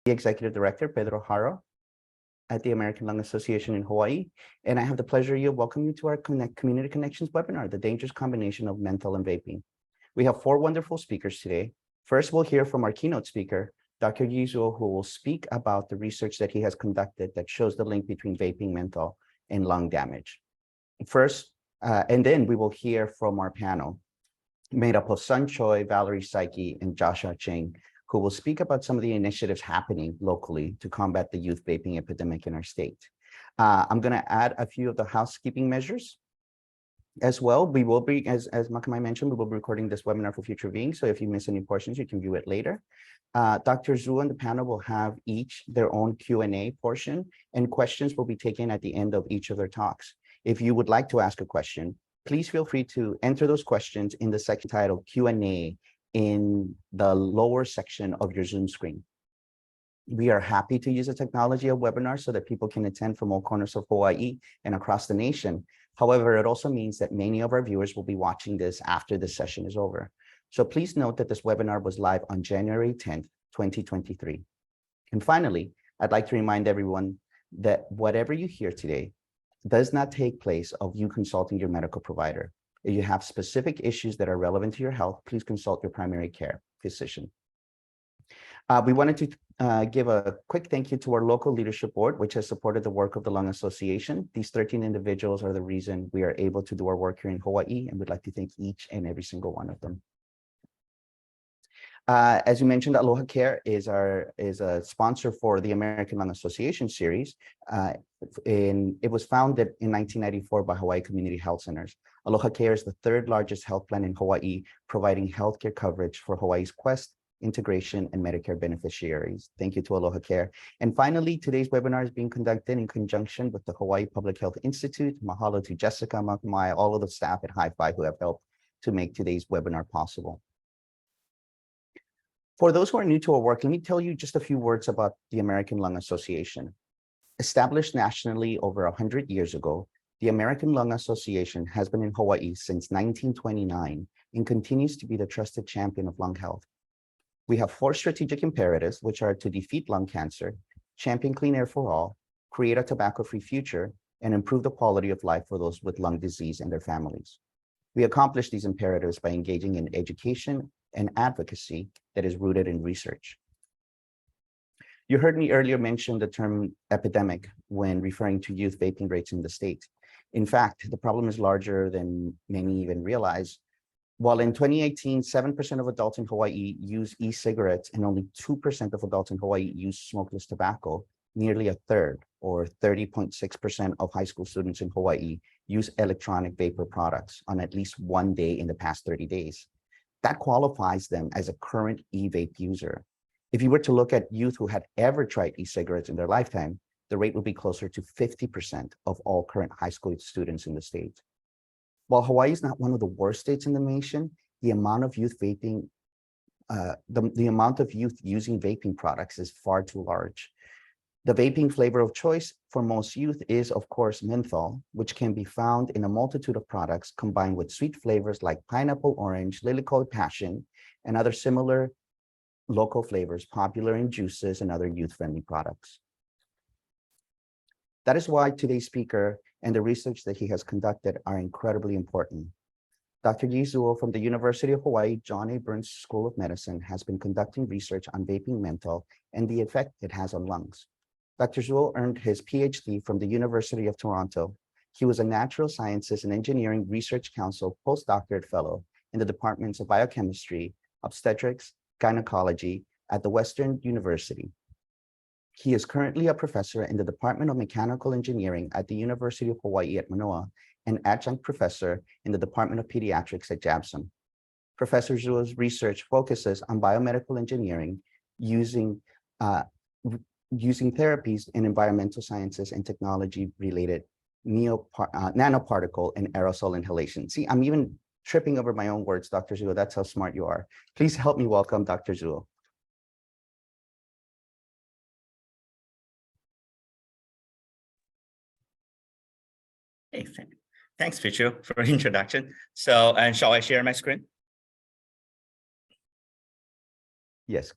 the Executive Director, Pedro Haro, at the American Lung Association in Hawaii. And I have the pleasure of welcoming you to our Community Connections webinar, The Dangerous Combination of Menthol and Vaping. We have 4 wonderful speakers today. First, we'll hear from our keynote speaker, Dr. Yizuo, who will speak about the research that he has conducted that shows the link between vaping, menthol, and lung damage. First, and then we will hear from our panel, made up of Sun Choi, Valerie Saiki, and Joshua Cheng, who will speak about some of the initiatives happening locally to combat the youth vaping epidemic in our state. I'm going to add a few of the housekeeping measures as well. We will be, as Makamai mentioned, we will be recording this webinar for future viewing. So if you miss any portions, you can view it later. Dr. Zhu and the panel will have each their own Q&A portion, and questions will be taken at the end of each of their talks. If you would like to ask a question, please feel free to enter those questions in the section titled Q&A in the lower section of your Zoom screen. We are happy to use the technology of webinars so that people can attend from all corners of Hawaii and across the nation. However, it also means that many of our viewers will be watching this after this session is over. So please note that this webinar was live on January 10th, 2023. And finally, I'd like to remind everyone that whatever you hear today does not take place of you consulting your medical provider. If you have specific issues that are relevant to your health, please consult your primary care physician. We wanted to give a quick thank you to our local leadership board, which has supported the work of the Lung Association. These 13 individuals are the reason we are able to do our work here in Hawaii, and we'd like to thank each and every single one of them. As you mentioned, Aloha Care is a sponsor for the American Lung Association series. It was founded in 1994 by Hawaii Community Health Centers. Aloha Care is the 3rd largest health plan in Hawaii, providing healthcare coverage for Hawaii's Quest, Integration, and Medicare beneficiaries. Thank you to Aloha Care. And finally, today's webinar is being conducted in conjunction with the Hawaii Public Health Institute. Mahalo to Jessica, Makamai, all of the staff at Hi-Fi who have helped to make today's webinar possible. For those who are new to our work, let me tell you just a few words about the American Lung Association. Established nationally over 100 years ago, the American Lung Association has been in Hawaii since 1929 and continues to be the trusted champion of lung health. We have 4 strategic imperatives, which are to defeat lung cancer, champion clean air for all, create a tobacco-free future, and improve the quality of life for those with lung disease and their families. We accomplish these imperatives by engaging in education and advocacy that is rooted in research. You heard me earlier mention the term epidemic when referring to youth vaping rates in the state. In fact, the problem is larger than many even realize. While in 2018, 7% of adults in Hawaii use e-cigarettes and only 2% of adults in Hawaii use smokeless tobacco, nearly a third, or 30.6% of high school students in Hawaii use electronic vapor products on at least one day in the past 30 days. That qualifies them as a current e-vape user. If you were to look at youth who had ever tried e-cigarettes in their lifetime, the rate would be closer to 50% of all current high school students in the state. While Hawaii is not one of the worst states in the nation, the amount of youth vaping, the amount of youth using vaping products is far too large. The vaping flavor of choice for most youth is, of course, menthol, which can be found in a multitude of products combined with sweet flavors like pineapple orange, lily-colored passion, and other similar local flavors popular in juices and other youth-friendly products. That is why today's speaker and the research that he has conducted are incredibly important. Dr. Yizuo from the University of Hawaii John A. Burns School of Medicine has been conducting research on vaping menthol and the effect it has on lungs. Dr. Zuo earned his PhD from the University of Toronto. He was a Natural Sciences and Engineering Research Council postdoctorate fellow in the departments of biochemistry, obstetrics, gynecology at the Western University. He is currently a professor in the Department of Mechanical Engineering at the University of Hawaii at Mānoa and adjunct professor in the Department of Pediatrics at JABSOM. Professor Zuo's research focuses on biomedical engineering using therapies in environmental sciences and technology-related nanoparticle and aerosol inhalation. See, I'm even tripping over my own words, Dr. Zuo. That's how smart you are. Please help me welcome Dr. Zuo. Hey, thanks, Pichu, for the introduction. So, and shall I share my screen? Yes.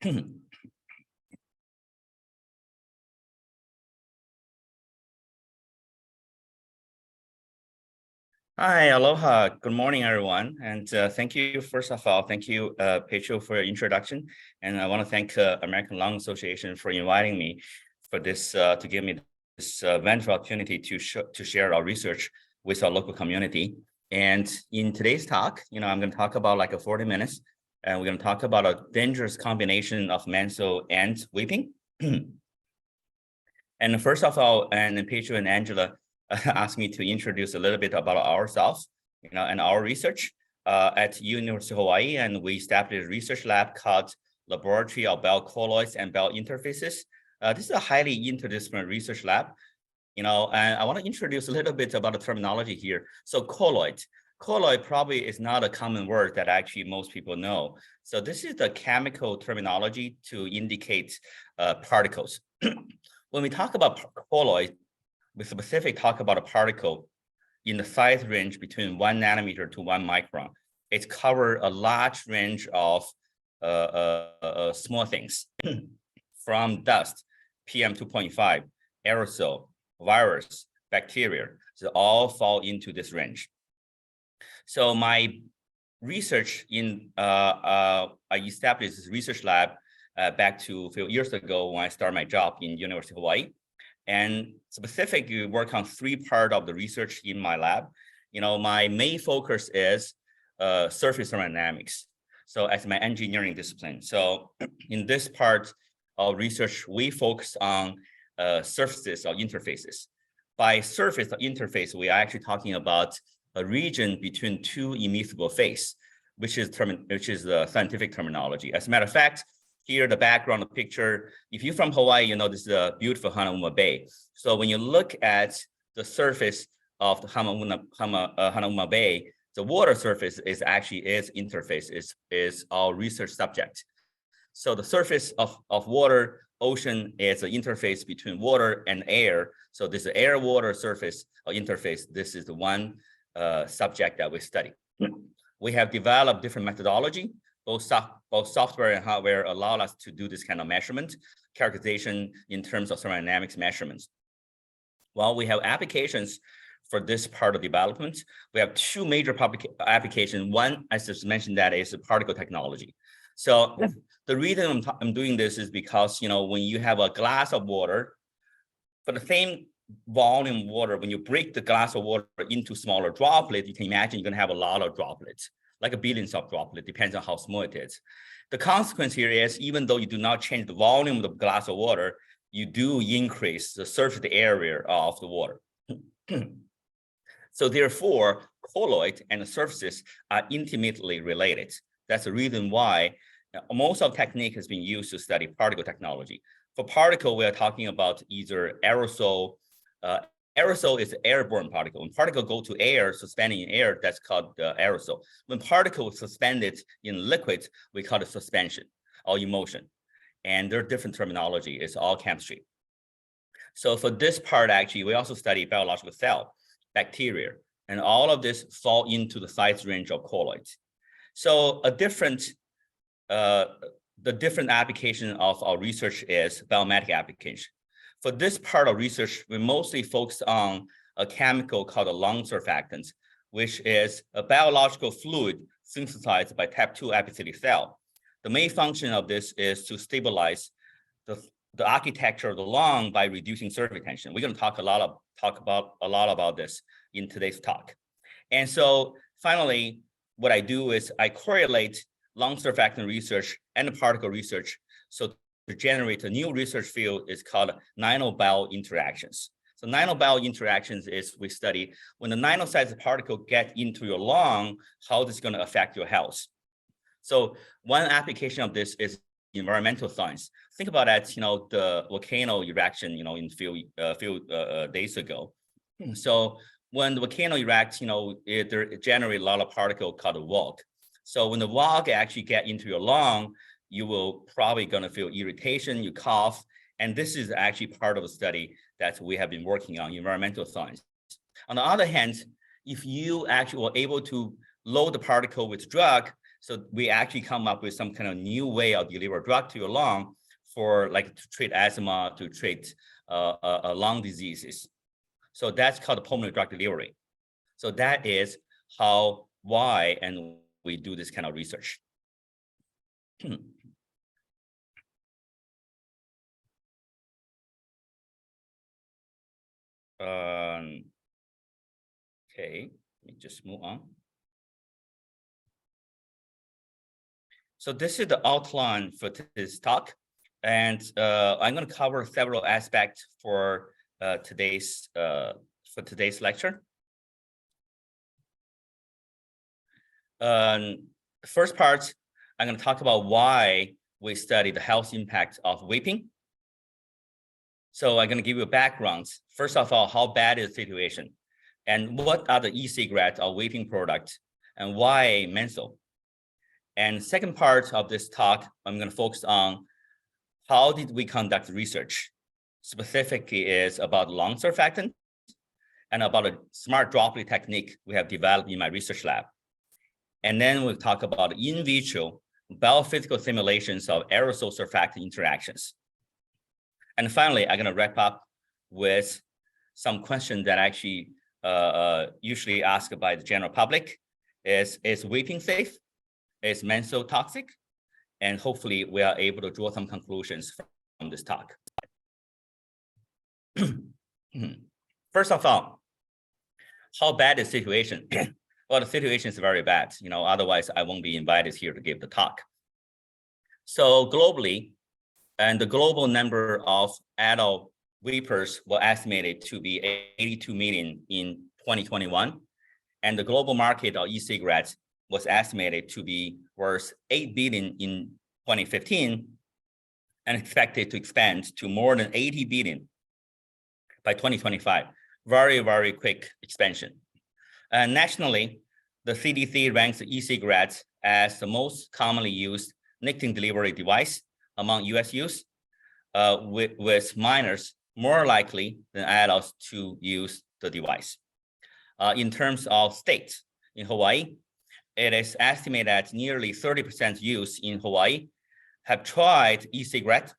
Hi, aloha. Good morning, everyone. And thank you, first of all, thank you, Pedro, for your introduction. And I want to thank American Lung Association for inviting me for this, to give me this wonderful opportunity to share our research with our local community. And in today's talk, I'm going to talk about like 40 minutes, and we're going to talk about a dangerous combination of menthol and vaping. And first of all, and Pedro and Angela asked me to introduce a little bit about ourselves, and our research at University of Hawaiʻi, and we established a research lab called Laboratory of Biocolloids and Biointerfaces. This is a highly interdisciplinary research lab, and I want to introduce a little bit about the terminology here. So colloid probably is not a common word that actually most people know. So this is the chemical terminology to indicate particles. When we talk about colloid, we specifically talk about a particle in the size range between 1 nanometer to 1 micron. It covers a large range of small things from dust, PM 2.5, aerosol, virus, bacteria. So all fall into this range. So my research I established this research lab back to a few years ago when I started my job in University of Hawaiʻi. And specifically work on 3 parts of the research in my lab. My main focus is surface thermodynamics. So as my engineering discipline. So in this part of research, we focus on surfaces or interfaces. By surface or interface, we are actually talking about a region between 2 immiscible phases, which is the scientific terminology. As a matter of fact, here, the background picture, if you're from Hawaii, this is a beautiful Hanauma Bay. So when you look at the surface of the Hanauma Bay, the water surface is actually its interface, is our research subject. So the surface of water, ocean is an interface between water and air. So this is air-water surface or interface. This is the one subject that we study. We have developed different methodology. Both software and hardware allow us to do this kind of measurement, characterization in terms of thermodynamics measurements. While we have applications for this part of development, we have 2 major applications. One, I just mentioned, that is particle technology. So the reason I'm doing this is because, when you have a glass of water, for the same volume of water, when you break the glass of water into smaller droplets, you can imagine you're going to have a lot of droplets, like a billions of droplets, depends on how small it is. The consequence here is, even though you do not change the volume of the glass of water, you do increase the surface area of the water. So therefore, colloid and the surfaces are intimately related. That's the reason why most of the technique has been used to study particle technology. For particle, we are talking about either aerosol. Aerosol is an airborne particle. When particles go to air, suspending in air, that's called aerosol. When particles suspended in liquid, we call it suspension or emulsion. And there are different terminology. It's all chemistry. So for this part, actually, we also study biological cell, bacteria, and all of this fall into the size range of colloids. So the different application of our research is biometric application. For this part of research, we mostly focus on a chemical called a lung surfactant, which is a biological fluid synthesized by type 2 epithelial cell. The main function of this is to stabilize the architecture of the lung by reducing surface tension. We're going to talk a lot about this in today's talk. And so finally, what I do is I correlate lung surfactant research and particle research. So to generate a new research field is called nano-bio interactions. So nano-bio interactions is we study when the nano-sized particle get into your lung, how this is going to affect your health. So one application of this is environmental science. Think about that, the volcano eruption, in a few days ago. So when the volcano erupts, it generates a lot of particles called a VOC. So when the VOC actually get into your lung, you will probably going to feel irritation, you cough, and this is actually part of a study that we have been working on, environmental science. On the other hand, if you actually were able to load the particle with drug, So we actually come up with some kind of new way of deliver drug to your lung for like to treat asthma, to treat lung diseases. So that's called pulmonary drug delivery. So that is why and we do this kind of research. Okay, let me just move on. So this is the outline for this talk, and I'm going to cover several aspects for today's lecture. First part, I'm going to talk about why we study the health impact of vaping. So I'm going to give you a background. First of all, how bad is the situation? And what are the e-cigarettes or vaping products? And why menthol? And second part of this talk, I'm going to focus on how did we conduct research? Specifically is about lung surfactant and about a smart droplet technique we have developed in my research lab. And then we'll talk about in vitro biophysical simulations of aerosol surfactant interactions. And finally, I'm going to wrap up with some questions that actually usually asked by the general public. Is vaping safe? Is menthol toxic? And hopefully we are able to draw some conclusions from this talk. First of all, how bad is the situation? Well, the situation is very bad. Otherwise I won't be invited here to give the talk. So globally, and the global number of adult vapers were estimated to be 82 million in 2021. And the global market of e-cigarettes was estimated to be worth 8 billion in 2015 and expected to expand to more than 80 billion by 2025. Very, very quick expansion. Nationally, the CDC ranks e-cigarettes as the most commonly used nicotine delivery device among US youth, with minors more likely than adults to use the device. In terms of states, in Hawaii, it is estimated that nearly 30% youth in Hawaii have tried e-cigarette,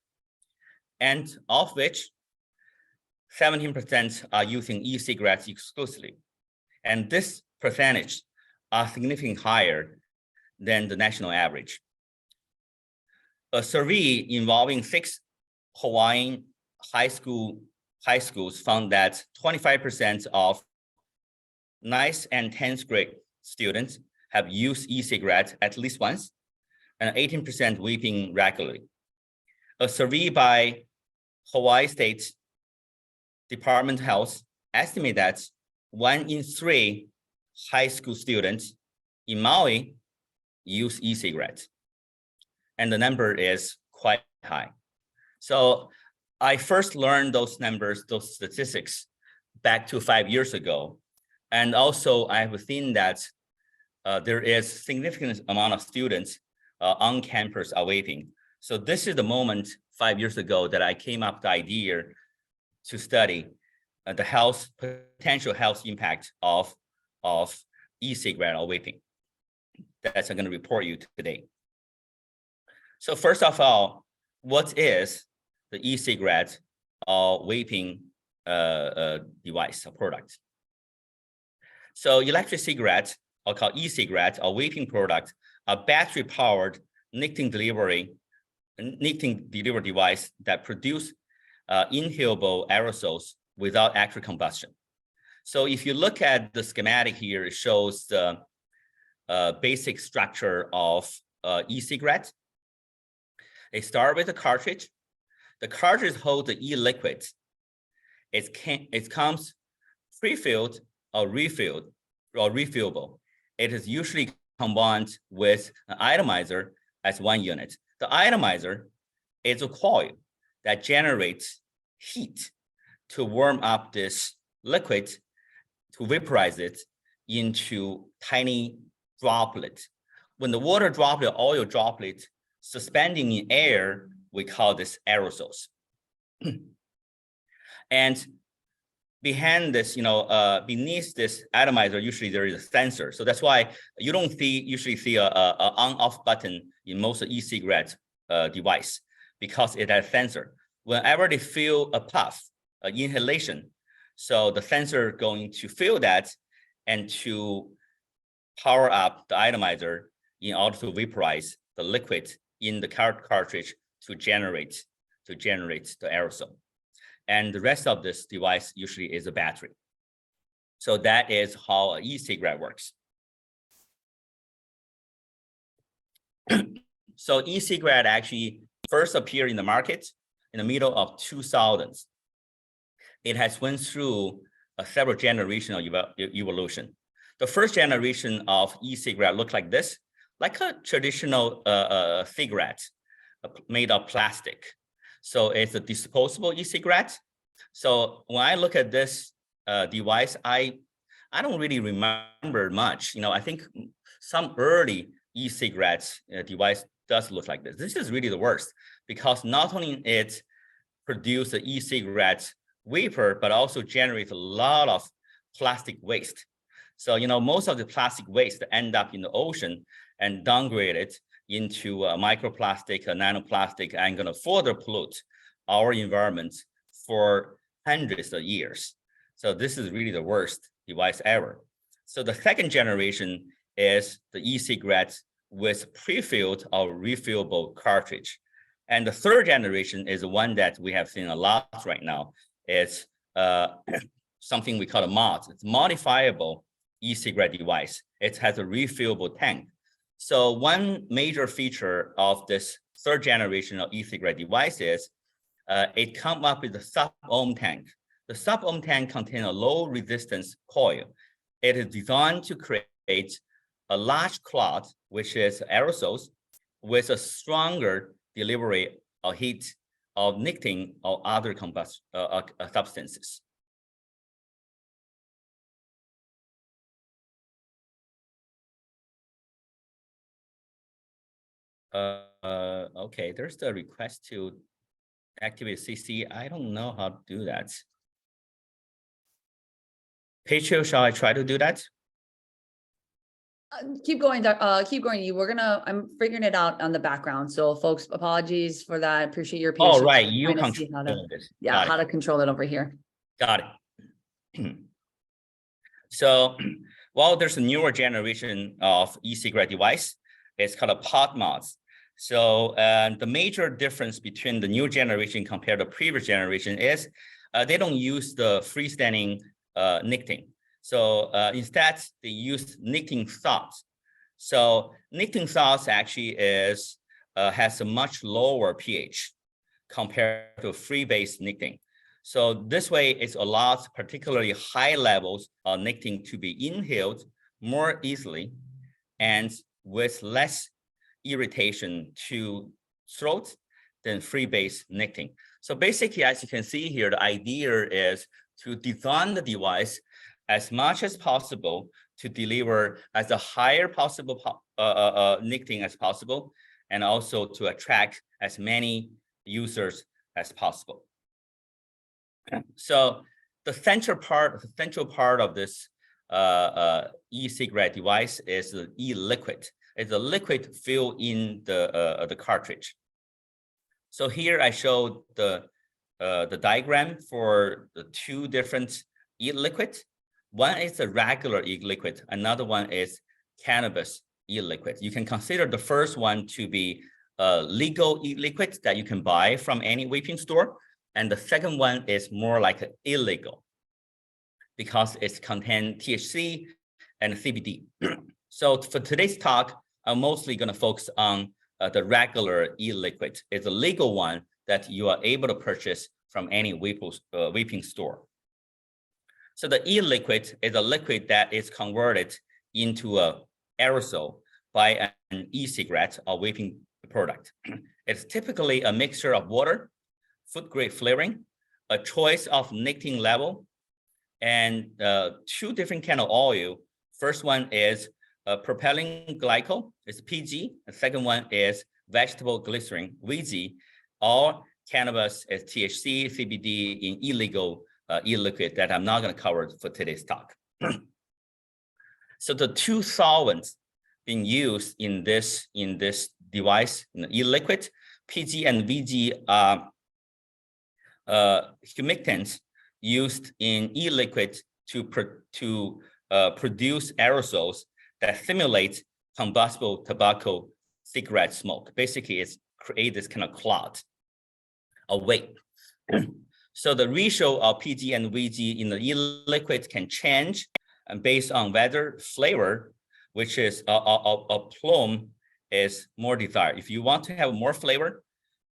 and of which 17% are using e-cigarettes exclusively. And this percentage are significantly higher than the national average. A survey involving 6 Hawaiian high schools found that 25% of 9th and 10th grade students have used e-cigarettes at least once, and 18% vaping regularly. A survey by Hawaii State Department of Health estimates that 1 in 3 high school students in Maui use e-cigarettes, and the number is quite high. So I first learned those numbers, those statistics, back to 5 years ago. And also I have seen that there is significant amount of students on campus are vaping. So this is the moment 5 years ago that I came up with the idea to study the potential health impact of e-cigarette or vaping. That's I'm going to report you today. So first of all, what is the e-cigarette or vaping device or product? So electric cigarettes, or called e-cigarettes or vaping product, are battery-powered nicotine delivery device that produce inhalable aerosols without actual combustion. So if you look at the schematic here, it shows the basic structure of e-cigarette. They start with a cartridge. The cartridge holds the e-liquid. It comes pre-filled or refilled or refillable. It is usually combined with an atomizer as one unit. The atomizer is a coil that generates heat to warm up this liquid, to vaporize it into tiny droplets. When the water droplet, oil droplet suspending in air, we call this aerosols. And behind this, beneath this atomizer, usually there is a sensor. So that's why you don't usually see a on-off button in most e-cigarette device, because it has sensor. Whenever they feel a puff, inhalation, so the sensor going to feel that and to power up the atomizer in order to vaporize the liquid in the cartridge to generate the aerosol. And the rest of this device usually is a battery. So that is how an e-cigarette works. So e-cigarette actually first appeared in the market in the middle of 2000s. It has went through several generational evolution. The first generation of e-cigarette looked like this, like a traditional cigarette made of plastic. So it's a disposable e-cigarette. So when I look at this device, I don't really remember much. I think some early e-cigarettes device does look like this. This is really the worst, because not only it produces the e-cigarette vapor, but also generates a lot of plastic waste. So, most of the plastic waste end up in the ocean and downgraded into microplastic, nanoplastic, and going to further pollute our environment for hundreds of years. So this is really the worst device ever. So the second generation is the e-cigarette with pre-filled or refillable cartridge. And the third generation is the one that we have seen a lot right now. It's something we call a mod. It's modifiable e-cigarette device. It has a refillable tank. So one major feature of this third generation of e-cigarette device is it comes up with a sub-ohm tank. The sub-ohm tank contains a low resistance coil. It is designed to create a large cloud, which is aerosols, with a stronger delivery of heat of nicotine or other substances. Okay, there's the request to activate CC. I don't know how to do that. Patrio, shall I try to do that? Keep going. I'm figuring it out on the background. So folks, apologies for that. Appreciate your patience. Oh, right. You Trying to see control this. how to control it over here. Got it. So, well, there's a newer generation of e-cigarette device. It's called a pod mods. So the major difference between the new generation compared to previous generation is they don't use the freestanding nicotine. So instead, they use nicotine salts. So nicotine salts actually has a much lower pH compared to free-based nicotine. So this way, it allows particularly high levels of nicotine to be inhaled more easily and with less irritation to throat than free-based nicotine. So basically, as you can see here, the idea is to design the device as much as possible to deliver as a higher possible nicotine as possible, and also to attract as many users as possible. So the central part of this e-cigarette device is the e-liquid. It's a liquid filled in the cartridge. So here I showed the diagram for the two different e-liquid. One is a regular e-liquid, another one is cannabis e-liquid. You can consider the first one to be a legal e-liquid that you can buy from any vaping store. And the second one is more like an illegal because it contains THC and CBD. So for today's talk, I'm mostly going to focus on the regular e-liquid. It's a legal one that you are able to purchase from any vaping store. So the e-liquid is a liquid that is converted into an aerosol by an e-cigarette or vaping product. It's typically a mixture of water, food-grade flavoring, a choice of nicotine level, and two different kind of oil. First one is propylene glycol, it's PG. The second one is vegetable glycerin, VG. All cannabis is THC, CBD in illegal e-liquid that I'm not going to cover for today's talk. So the two solvents being used in this device, e-liquid, PG and VG are humectants used in e-liquid to produce aerosols that simulate combustible tobacco cigarette smoke. Basically, it's create this kind of cloud of weight. So the ratio of PG and VG in the e-liquid can change and based on whether flavor, which is a plum, is more desired. If you want to have more flavor,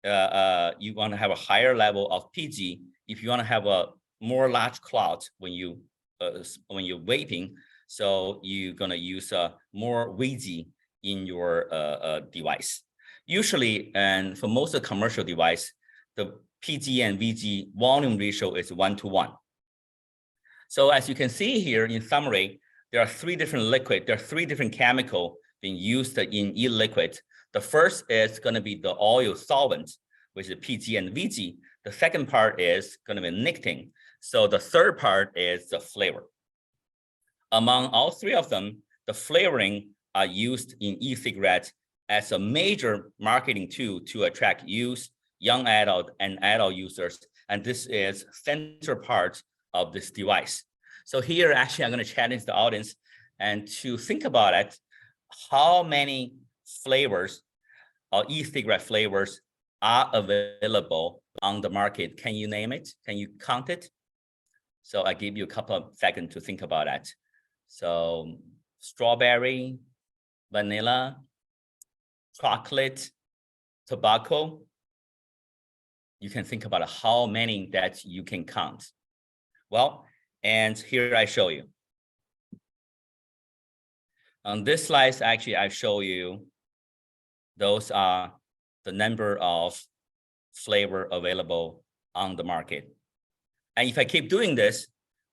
you want to have a higher level of PG. If you want to have a more large cloud when you're vaping, so you're gonna use more VG in your device. Usually, and for most of the commercial device, the PG and VG volume ratio is 1:1. So as you can see here in summary, there are three different chemicals being used in e-liquid. The first is going to be the oil solvent, which is PG and VG. The second part is going to be nicotine. So the third part is the flavor. Among all three of them, the flavoring are used in e-cigarettes as a major marketing tool to attract youth, young adult, and adult users. And this is central part of this device. So here, actually, I'm going to challenge the audience and to think about it, how many flavors or e-cigarette flavors are available on the market. Can you name it? Can you count it? So I give you a couple of seconds to think about that. So strawberry, vanilla, chocolate, tobacco. You can think about how many that you can count. Well, and here I show you. On this slide, actually, I show you those are the number of flavor available on the market. And if I keep doing this,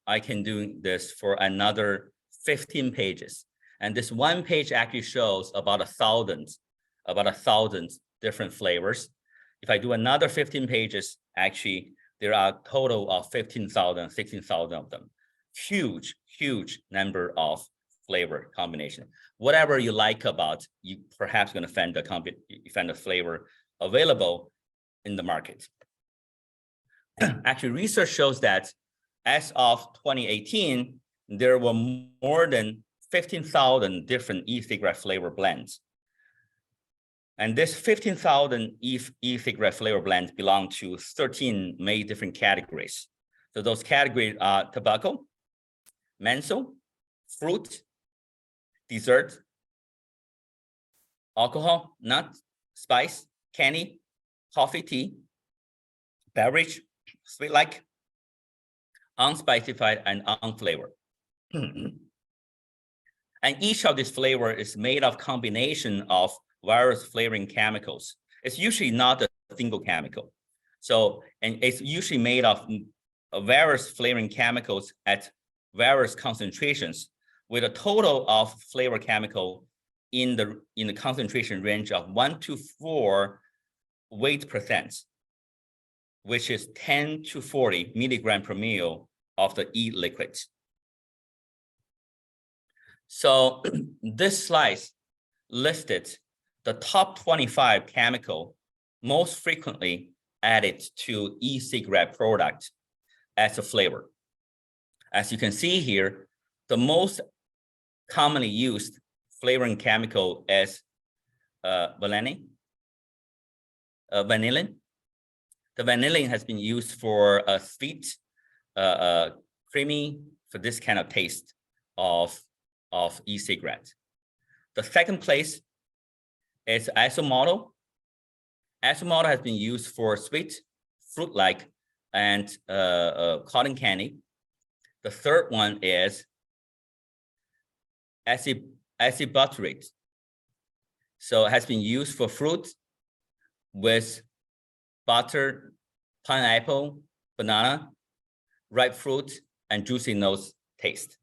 I can do this for another 15 pages. And this one page actually shows about 1,000 different flavors. If I do another 15 pages, actually, there are a total of 15,000, 16,000 of them. Huge, huge number of flavor combination. Whatever you like about, you perhaps going to find the flavor available in the market. Actually, research shows that as of 2018, there were more than 15,000 different e-cigarette flavor blends. And this 15,000 e-cigarette flavor blends belong to 13 main different categories. So those categories are tobacco, menthol, fruit, dessert, alcohol, nut, spice, candy, coffee, tea, beverage, sweet-like, unspecified, and unflavored. And each of these flavors is made of combination of various flavoring chemicals. It's usually not a single chemical. So, and it's usually made of various flavoring chemicals at various concentrations with a total of flavor chemical in the concentration range of 1 to 4 weight percent, which is 10 to 40 milligram per ml of the e-liquid. So this slide listed the top 25 chemical most frequently added to e-cigarette product as a flavor. As you can see here, the most commonly used flavoring chemical is vanillin. The vanillin has been used for a sweet, creamy, for this kind of taste of e-cigarette. The second place is isomaltol. Isomaltol has been used for sweet, fruit-like, and cotton candy. The third one is acylbutyrate. So it has been used for fruit with butter, pineapple, banana, ripe fruit, and juicy nose taste.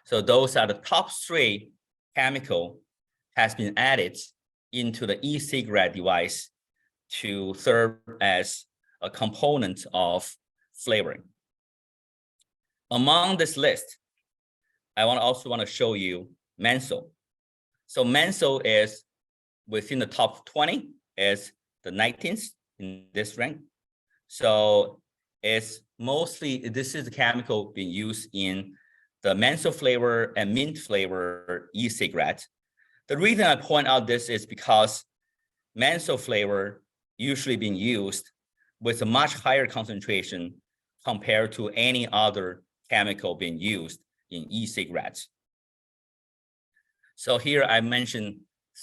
So those are the top 3 chemical has been added into the e-cigarette device to serve as a component of flavoring. Among this list, I also want to show you menthol. So menthol is within the top 20, is the 19th in this rank. So it's mostly, this is the chemical being used in the menthol flavor and mint flavor e-cigarette. The reason I point out this is because menthol flavor usually being used with a much higher concentration compared to any other chemical being used in e-cigarettes. So here I mentioned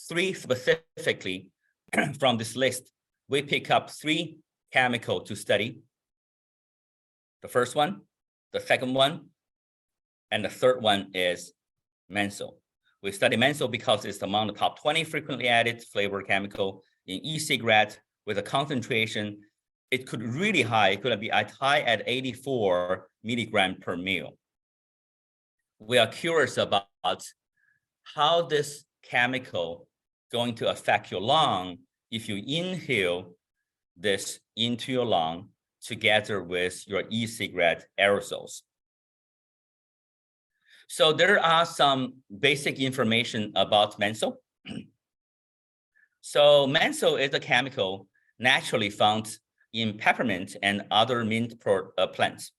3 specifically from this list. We pick up 3 chemicals to study. The first one, the second one, and the third one is menthol. We study menthol because it's among the top 20 frequently added flavor chemical in e-cigarette with a concentration. It could really high, it could be as high at 84 milligram per mil. We are curious about how this chemical going to affect your lung if you inhale this into your lung together with your e-cigarette aerosols. So there are some basic information about menthol. So menthol is a chemical naturally found in peppermint and other mint plants,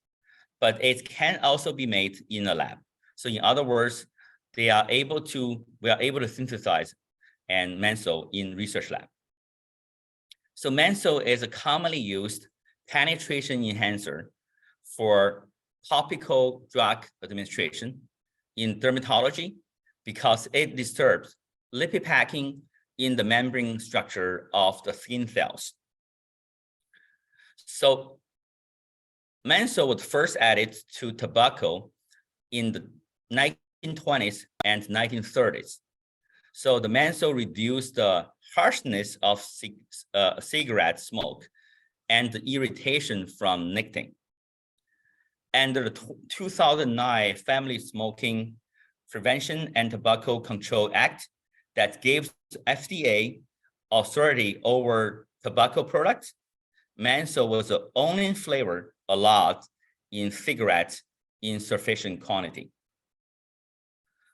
but it can also be made in a lab. So in other words, we are able to synthesize and menthol in research lab. So menthol is a commonly used penetration enhancer for topical drug administration in dermatology because it disturbs lipid packing in the membrane structure of the skin cells. So menthol was first added to tobacco in the 1920s and 1930s. So the menthol reduced the harshness of cigarette smoke and the irritation from nicotine. And the 2009 Family Smoking Prevention and Tobacco Control Act that gives FDA authority over tobacco products, menthol was the only flavor allowed in cigarettes in sufficient quantity.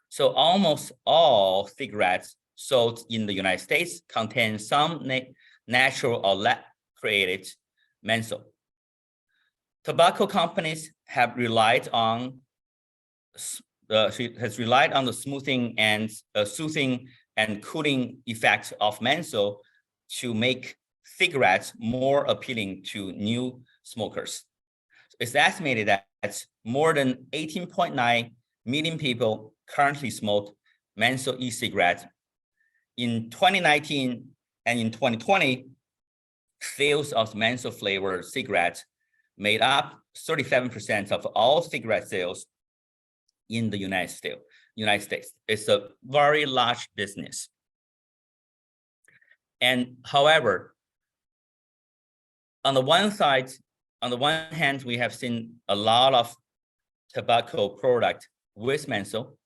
So almost all cigarettes sold in the United States contain some natural or lab-created menthol. Tobacco companies have relied on the smoothing and soothing and cooling effects of menthol to make cigarettes more appealing to new smokers. It's estimated that more than 18.9 million people currently smoke menthol e-cigarettes. In 2019 and in 2020, sales of menthol flavored cigarettes made up 37% of all cigarette sales in the United States. It's a very large business. And however, on the one hand, we have seen a lot of tobacco product with menthol.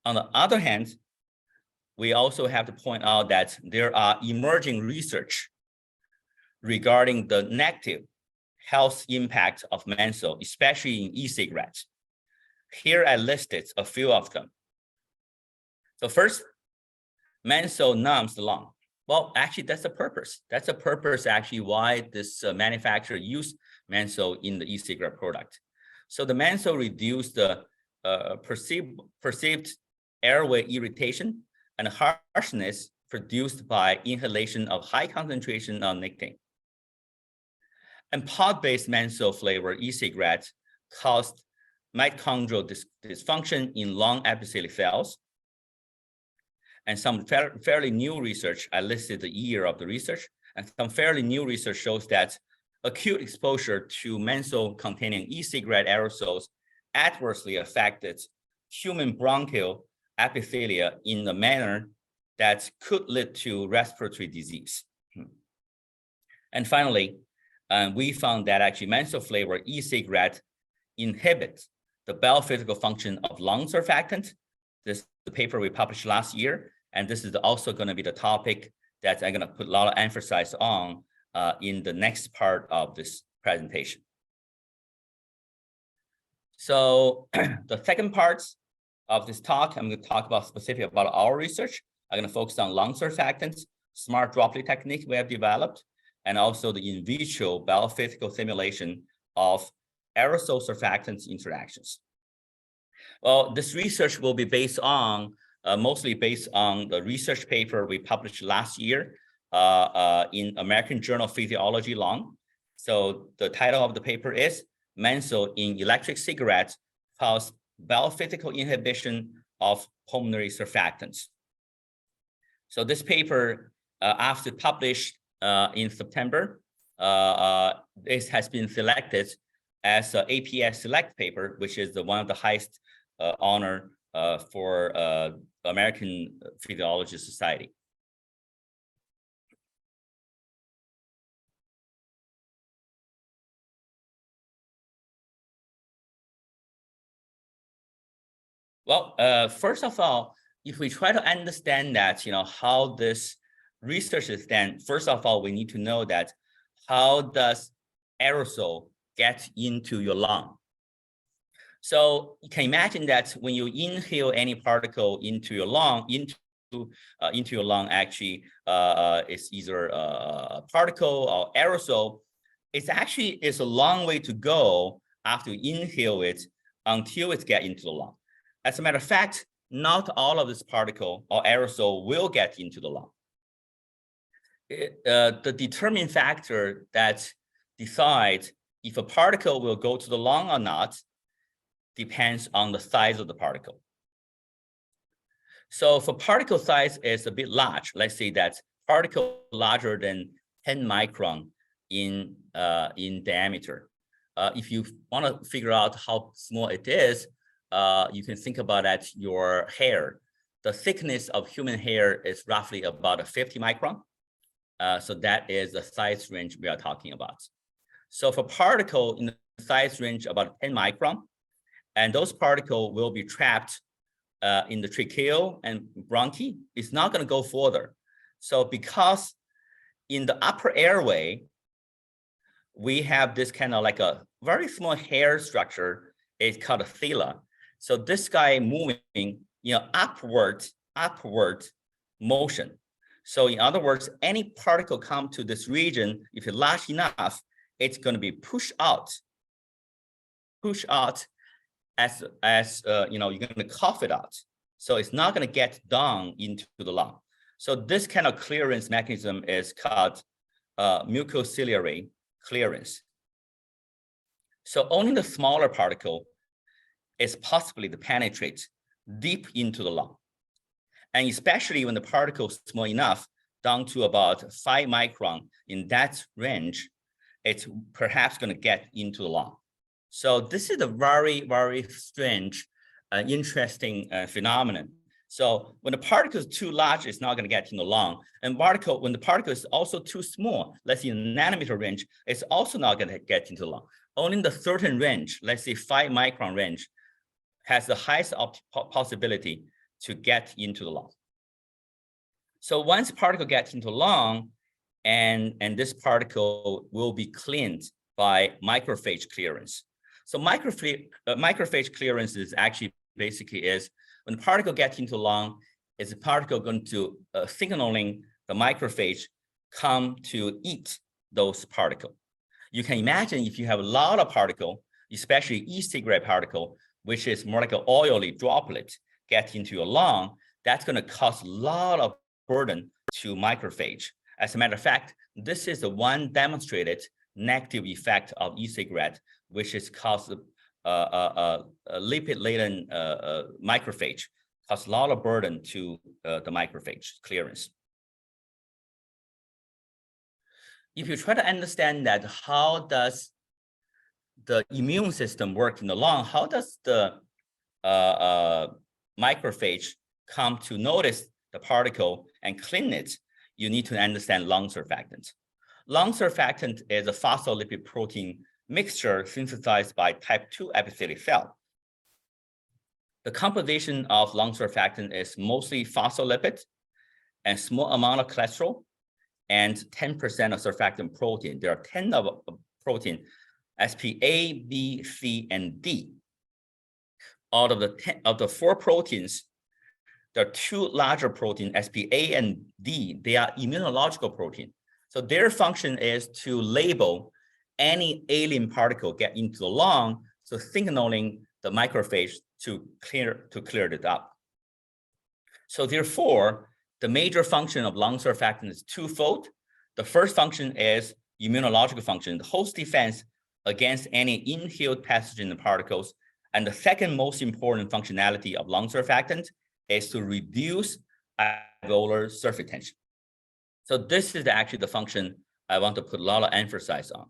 On the other hand, we also have to point out that there are emerging research regarding the negative health impact of menthol, especially in e-cigarettes. Here I listed a few of them. So first, menthol numbs the lung. Well, actually, that's the purpose. That's the purpose actually why this manufacturer used menthol in the e-cigarette product. So the menthol reduced the perceived airway irritation and harshness produced by inhalation of high concentration of nicotine. And pod-based menthol flavored e-cigarettes caused mitochondrial dysfunction in lung epithelial cells. And some fairly new research, I listed the year of the research, and some fairly new research shows that acute exposure to menthol containing e-cigarette aerosols adversely affected human bronchial epithelia in a manner that could lead to respiratory disease. And finally, we found that actually menthol flavored e-cigarette inhibits the biophysical function of lung surfactant. This is the paper we published last year, and this is also going to be the topic that I'm going to put a lot of emphasis on in the next part of this presentation. So the second part of this talk, I'm going to talk about specifically about our research. I'm going to focus on lung surfactants, smart droplet technique we have developed, and also the in vitro biophysical simulation of aerosol surfactants interactions. Well, this research will be based on, mostly based on the research paper we published last year in American Journal of Physiology Lung. So the title of the paper is Menthol in Electric Cigarettes Cause Biophysical Inhibition of Pulmonary Surfactants. So this paper, after published in September, this has been selected as an APS Select paper, which is one of the highest honor for American Physiology Society. Well, first of all, if we try to understand that, how this research is done, first of all, we need to know that how does aerosol get into your lung? So you can imagine that when you inhale any particle into your lung, actually, it's either a particle or aerosol. It's a long way to go after you inhale it until it gets into the lung. As a matter of fact, not all of this particle or aerosol will get into the lung. The determining factor that decides if a particle will go to the lung or not depends on the size of the particle. So if a particle size is a bit large, let's say that particle larger than 10 micron in diameter. If you want to figure out how small it is, you can think about that your hair. The thickness of human hair is roughly about 50 micron. So that is the size range we are talking about. So for particle in the size range about 10 micron, and those particles will be trapped in the tracheal and bronchi, it's not going to go further. So because in the upper airway, we have this kind of like a very small hair structure. It's called a thala. So this guy moving, upward motion. So in other words, any particle come to this region, if it's large enough, it's going to be pushed out as you're going to cough it out. So it's not going to get down into the lung. So this kind of clearance mechanism is called mucociliary clearance. So only the smaller particle is possibly to penetrate deep into the lung. And especially when the particle is small enough, down to about 5 micron in that range, it's perhaps going to get into the lung. So this is a very, very strange, interesting phenomenon. So when the particle is too large, it's not going to get in the lung. And when the particle is also too small, let's say in the nanometer range, it's also not going to get into the lung. Only in the certain range, let's say 5 micron range, has the highest possibility to get into the lung. So once particle gets into the lung, and this particle will be cleaned by macrophage clearance. So macrophage clearance is actually basically is when the particle gets into the lung, is the particle going to signaling the macrophage come to eat those particles. You can imagine if you have a lot of particle, especially e-cigarette particle, which is more like an oily droplet, get into your lung, that's going to cause a lot of burden to macrophage. As a matter of fact, this is the one demonstrated negative effect of e-cigarette, which is cause lipid-laden macrophage, cause a lot of burden to the macrophage clearance. If you try to understand that, how does the immune system work in the lung? How does the macrophage come to notice the particle and clean it? You need to understand lung surfactant. Lung surfactant is a phospholipid protein mixture synthesized by type 2 epithelial cell. The composition of lung surfactant is mostly phospholipid and small amount of cholesterol and 10% of surfactant protein. There are 10 of protein, SP A, B, C, and D. out of the 4 proteins, there are 2 larger proteins, SPA and D. They are immunological protein. So their function is to label any alien particle get into the lung, so signaling the macrophage to clear it up. So therefore, the major function of lung surfactant is twofold. The first function is immunological function, the host defense against any inhaled pathogen particles. And the second most important functionality of lung surfactant is to reduce alveolar surface tension. So this is actually the function I want to put a lot of emphasis on.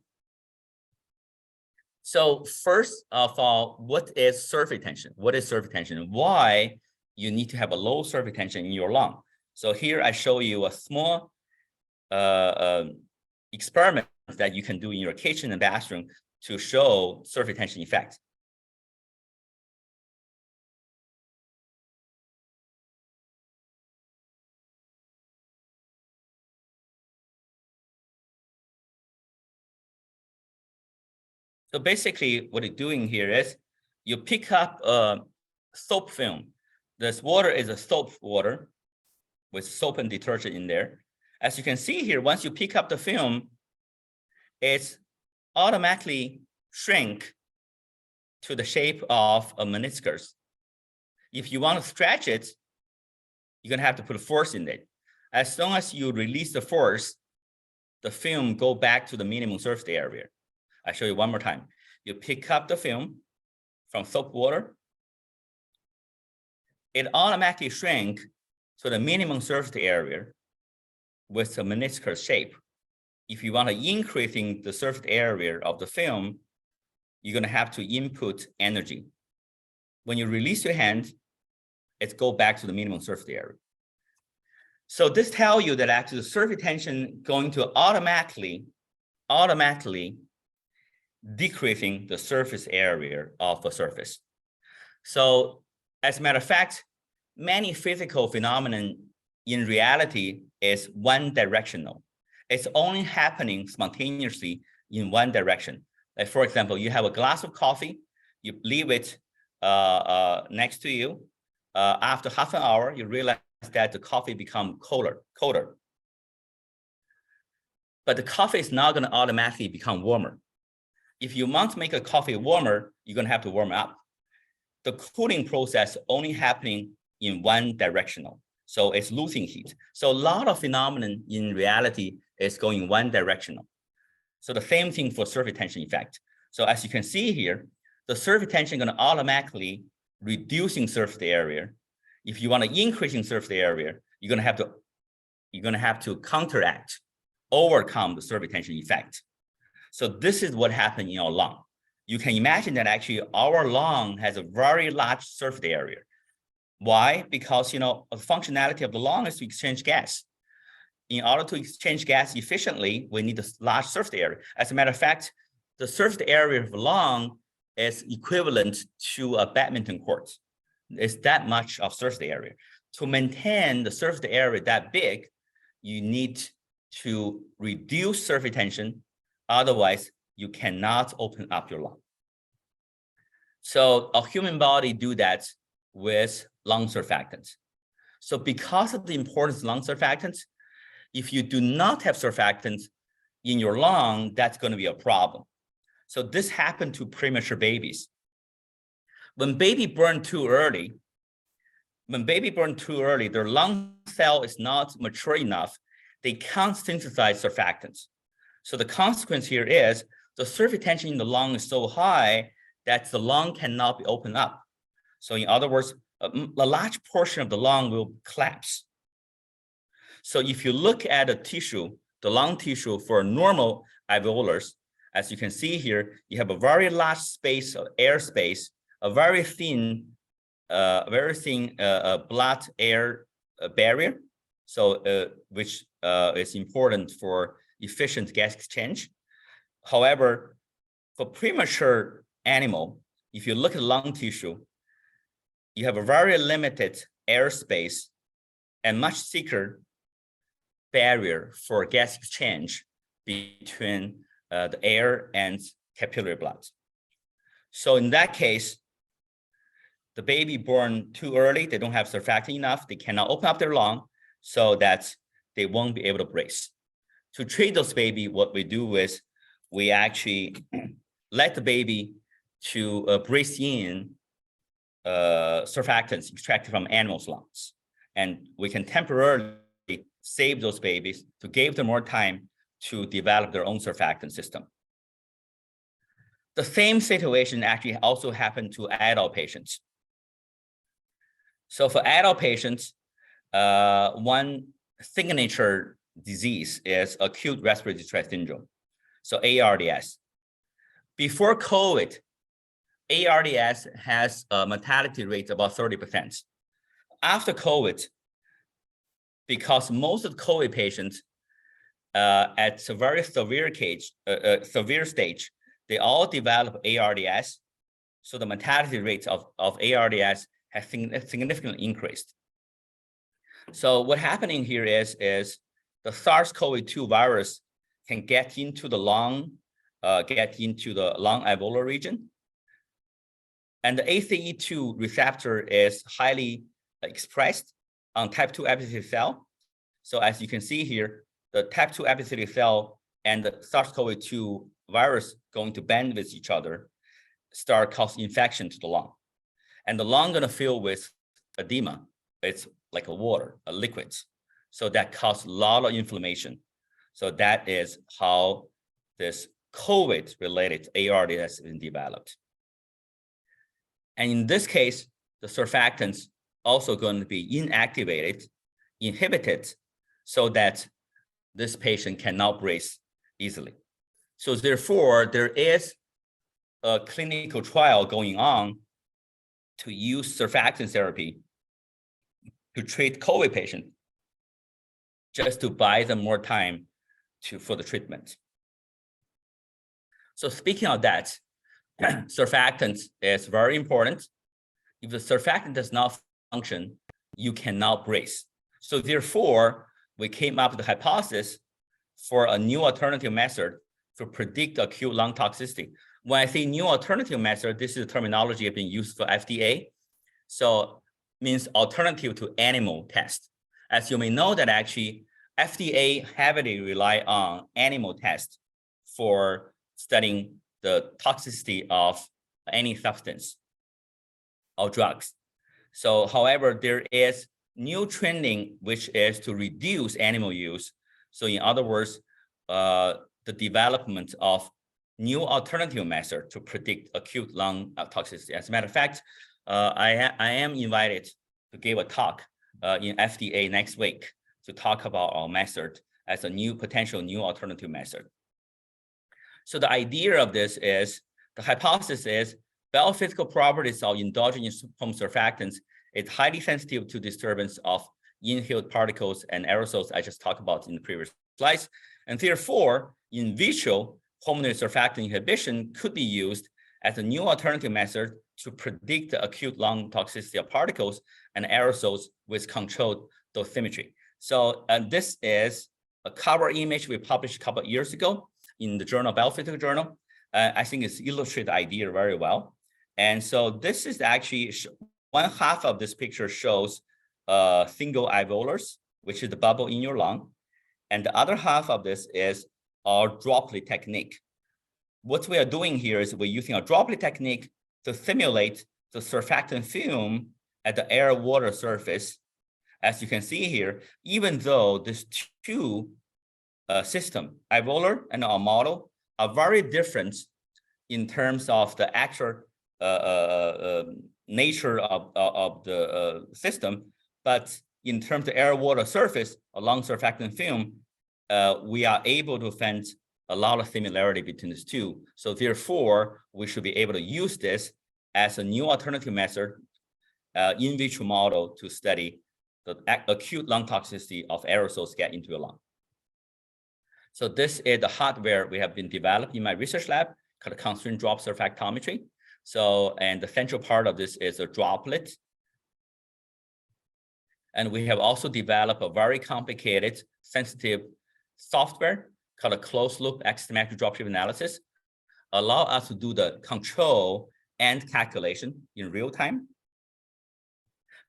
So first of all, what is surface tension? What is surface tension? Why you need to have a low surface tension in your lung? So here I show you a small experiment that you can do in your kitchen and bathroom to show surface tension effect. So basically what you're doing here is you pick up a soap film. This water is a soap water with soap and detergent in there. As you can see here, once you pick up the film, it's automatically shrink to the shape of a meniscus. If you want to stretch it, you're gonna have to put force in it. As long as you release the force, the film go back to the minimum surface area. I'll show you one more time. You pick up the film from soap water. It automatically shrink to the minimum surface area with a meniscus shape. If you want to increasing the surface area of the film, you're going to have to input energy. When you release your hand, it go back to the minimum surface area. So this tells you that actually the surface tension going to automatically decreasing the surface area of a surface. So as a matter of fact, many physical phenomenon in reality is one directional. It's only happening spontaneously in one direction. Like for example, you have a glass of coffee, you leave it next to you. After half an hour, you realize that the coffee become colder. But the coffee is not gonna automatically become warmer. If you want to make a coffee warmer, you're gonna have to warm it up. The cooling process only happening in one directional. So it's losing heat. So a lot of phenomenon in reality is going one directional. So the same thing for surface tension effect. So as you can see here, the surface tension gonna automatically reducing surface area. If you want to increasing surface area, you're gonna have to counteract, overcome the surface tension effect. So this is what happened in our lung. You can imagine that actually our lung has a very large surface area. Why? Because the functionality of the lung is to exchange gas. In order to exchange gas efficiently, we need a large surface area. As a matter of fact, the surface area of the lung is equivalent to a badminton court. It's that much of surface area. To maintain the surface area that big, you need to reduce surface tension. Otherwise, you cannot open up your lung. So a human body do that with lung surfactants. So because of the importance of lung surfactants, if you do not have surfactants in your lung, that's going to be a problem. So this happened to premature babies. When baby born too early, their lung cell is not mature enough. They can't synthesize surfactants. So the consequence here is the surface tension in the lung is so high that the lung cannot be opened up. So in other words, a large portion of the lung will collapse. So if you look at a tissue, the lung tissue for normal alveolars, as you can see here, you have a very large space of air space, a very thin blood-air barrier, so which is important for efficient gas exchange. However, for premature animal, if you look at lung tissue, you have a very limited airspace and much thicker barrier for gas exchange between the air and capillary blood. So in that case, the baby born too early, they don't have surfactant enough, they cannot open up their lung so that they won't be able to brace. To treat those baby, what we do is we actually let the baby to brace in surfactants extracted from animals' lungs. And we can temporarily save those babies to give them more time to develop their own surfactant system. The same situation actually also happened to adult patients. So for adult patients, one signature disease is acute respiratory distress syndrome, so ARDS. Before COVID, ARDS has a mortality rate about 30%. After COVID, because most of the COVID patients at a very severe stage, they all develop ARDS. So the mortality rate of ARDS has significantly increased. So what's happening here is the SARS-CoV-2 virus can get into the lung alveolar region. And the ACE2 receptor is highly expressed on type 2 epithelial cell. So as you can see here, the type 2 epithelial cell and the SARS-CoV-2 virus going to band with each other, start cause infection to the lung. And the lung gonna fill with edema. It's like a water, a liquid. So that causes a lot of inflammation. So that is how this COVID-related ARDS has been developed. And in this case, the surfactants also going to be inactivated, inhibited, so that this patient cannot brace easily. So therefore, there is a clinical trial going on to use surfactant therapy to treat COVID patients, just to buy them more time for the treatment. So speaking of that, surfactants is very important. If the surfactant does not function, you cannot brace. So therefore, we came up with the hypothesis for a new alternative method to predict acute lung toxicity. When I say new alternative method, this is the terminology have been used for FDA. So means alternative to animal test. As you may know that actually FDA heavily rely on animal tests for studying the toxicity of any substance or drugs. So however, there is new trending, which is to reduce animal use. So in other words, the development of new alternative method to predict acute lung toxicity. As a matter of fact, I am invited to give a talk in FDA next week to talk about our method as a potential new alternative method. So the idea of this is, the hypothesis is biophysical properties of endogenous home surfactants is highly sensitive to disturbance of inhaled particles and aerosols I just talked about in the previous slides. And therefore, in vitro pulmonary surfactant inhibition could be used as a new alternative method to predict the acute lung toxicity of particles and aerosols with controlled dosimetry. So this is a cover image we published a couple of years ago in the journal, Biophysical Journal. I think it's illustrated the idea very well. And so this is actually, one half of this picture shows single alveolars, which is the bubble in your lung. And the other half of this is our droplet technique. What we are doing here is we're using a droplet technique to simulate the surfactant film at the air-water surface. As you can see here, even though these two system, alveolar and our model, are very different in terms of the actual nature of the system, but in terms of air-water surface along surfactant film, we are able to find a lot of similarity between these two. So therefore, we should be able to use this as a new alternative method in vitro model to study the acute lung toxicity of aerosols get into your lung. So this is the hardware we have been developed in my research lab called constraint drop surfactometry. So, and the central part of this is a droplet. And we have also developed a very complicated, sensitive software called a closed loop axiomatic droplet analysis, allow us to do the control and calculation in real time.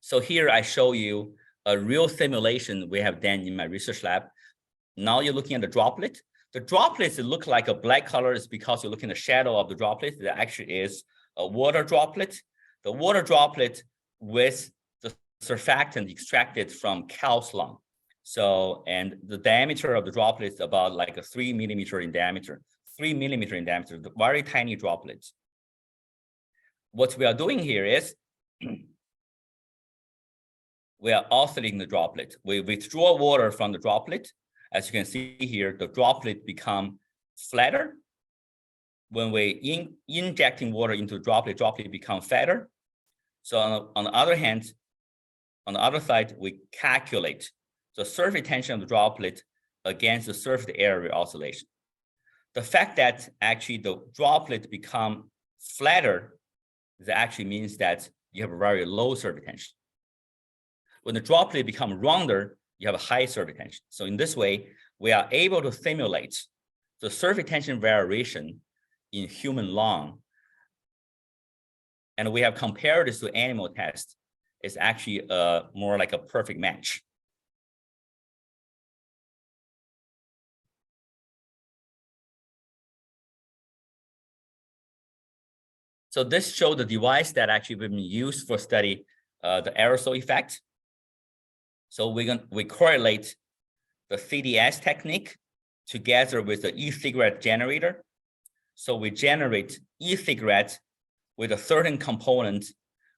So here I show you a real simulation we have done in my research lab. Now you're looking at the droplet. The droplets look like a black color is because you're looking at the shadow of the droplet. That actually is a water droplet. The water droplet with the surfactant extracted from cow's lung. So, and the diameter of the droplet is about like a 3 millimeter in diameter, 3 millimeter in diameter, the very tiny droplets. What we are doing here is we are oscillating the droplet. We withdraw water from the droplet. As you can see here, the droplet become flatter. When we injecting water into the droplet become fatter. So on the other hand, on the other side, we calculate the surface tension of the droplet against the surface area oscillation. The fact that actually the droplet become flatter, that actually means that you have a very low surface tension. When the droplet become rounder, you have a high surface tension. So in this way, we are able to simulate the surface tension variation in human lung. And we have compared this to animal test. It's actually more like a perfect match. So this shows the device that actually been used for study the aerosol effect. So we correlate the CDS technique together with the e-cigarette generator. So we generate e-cigarette with a certain component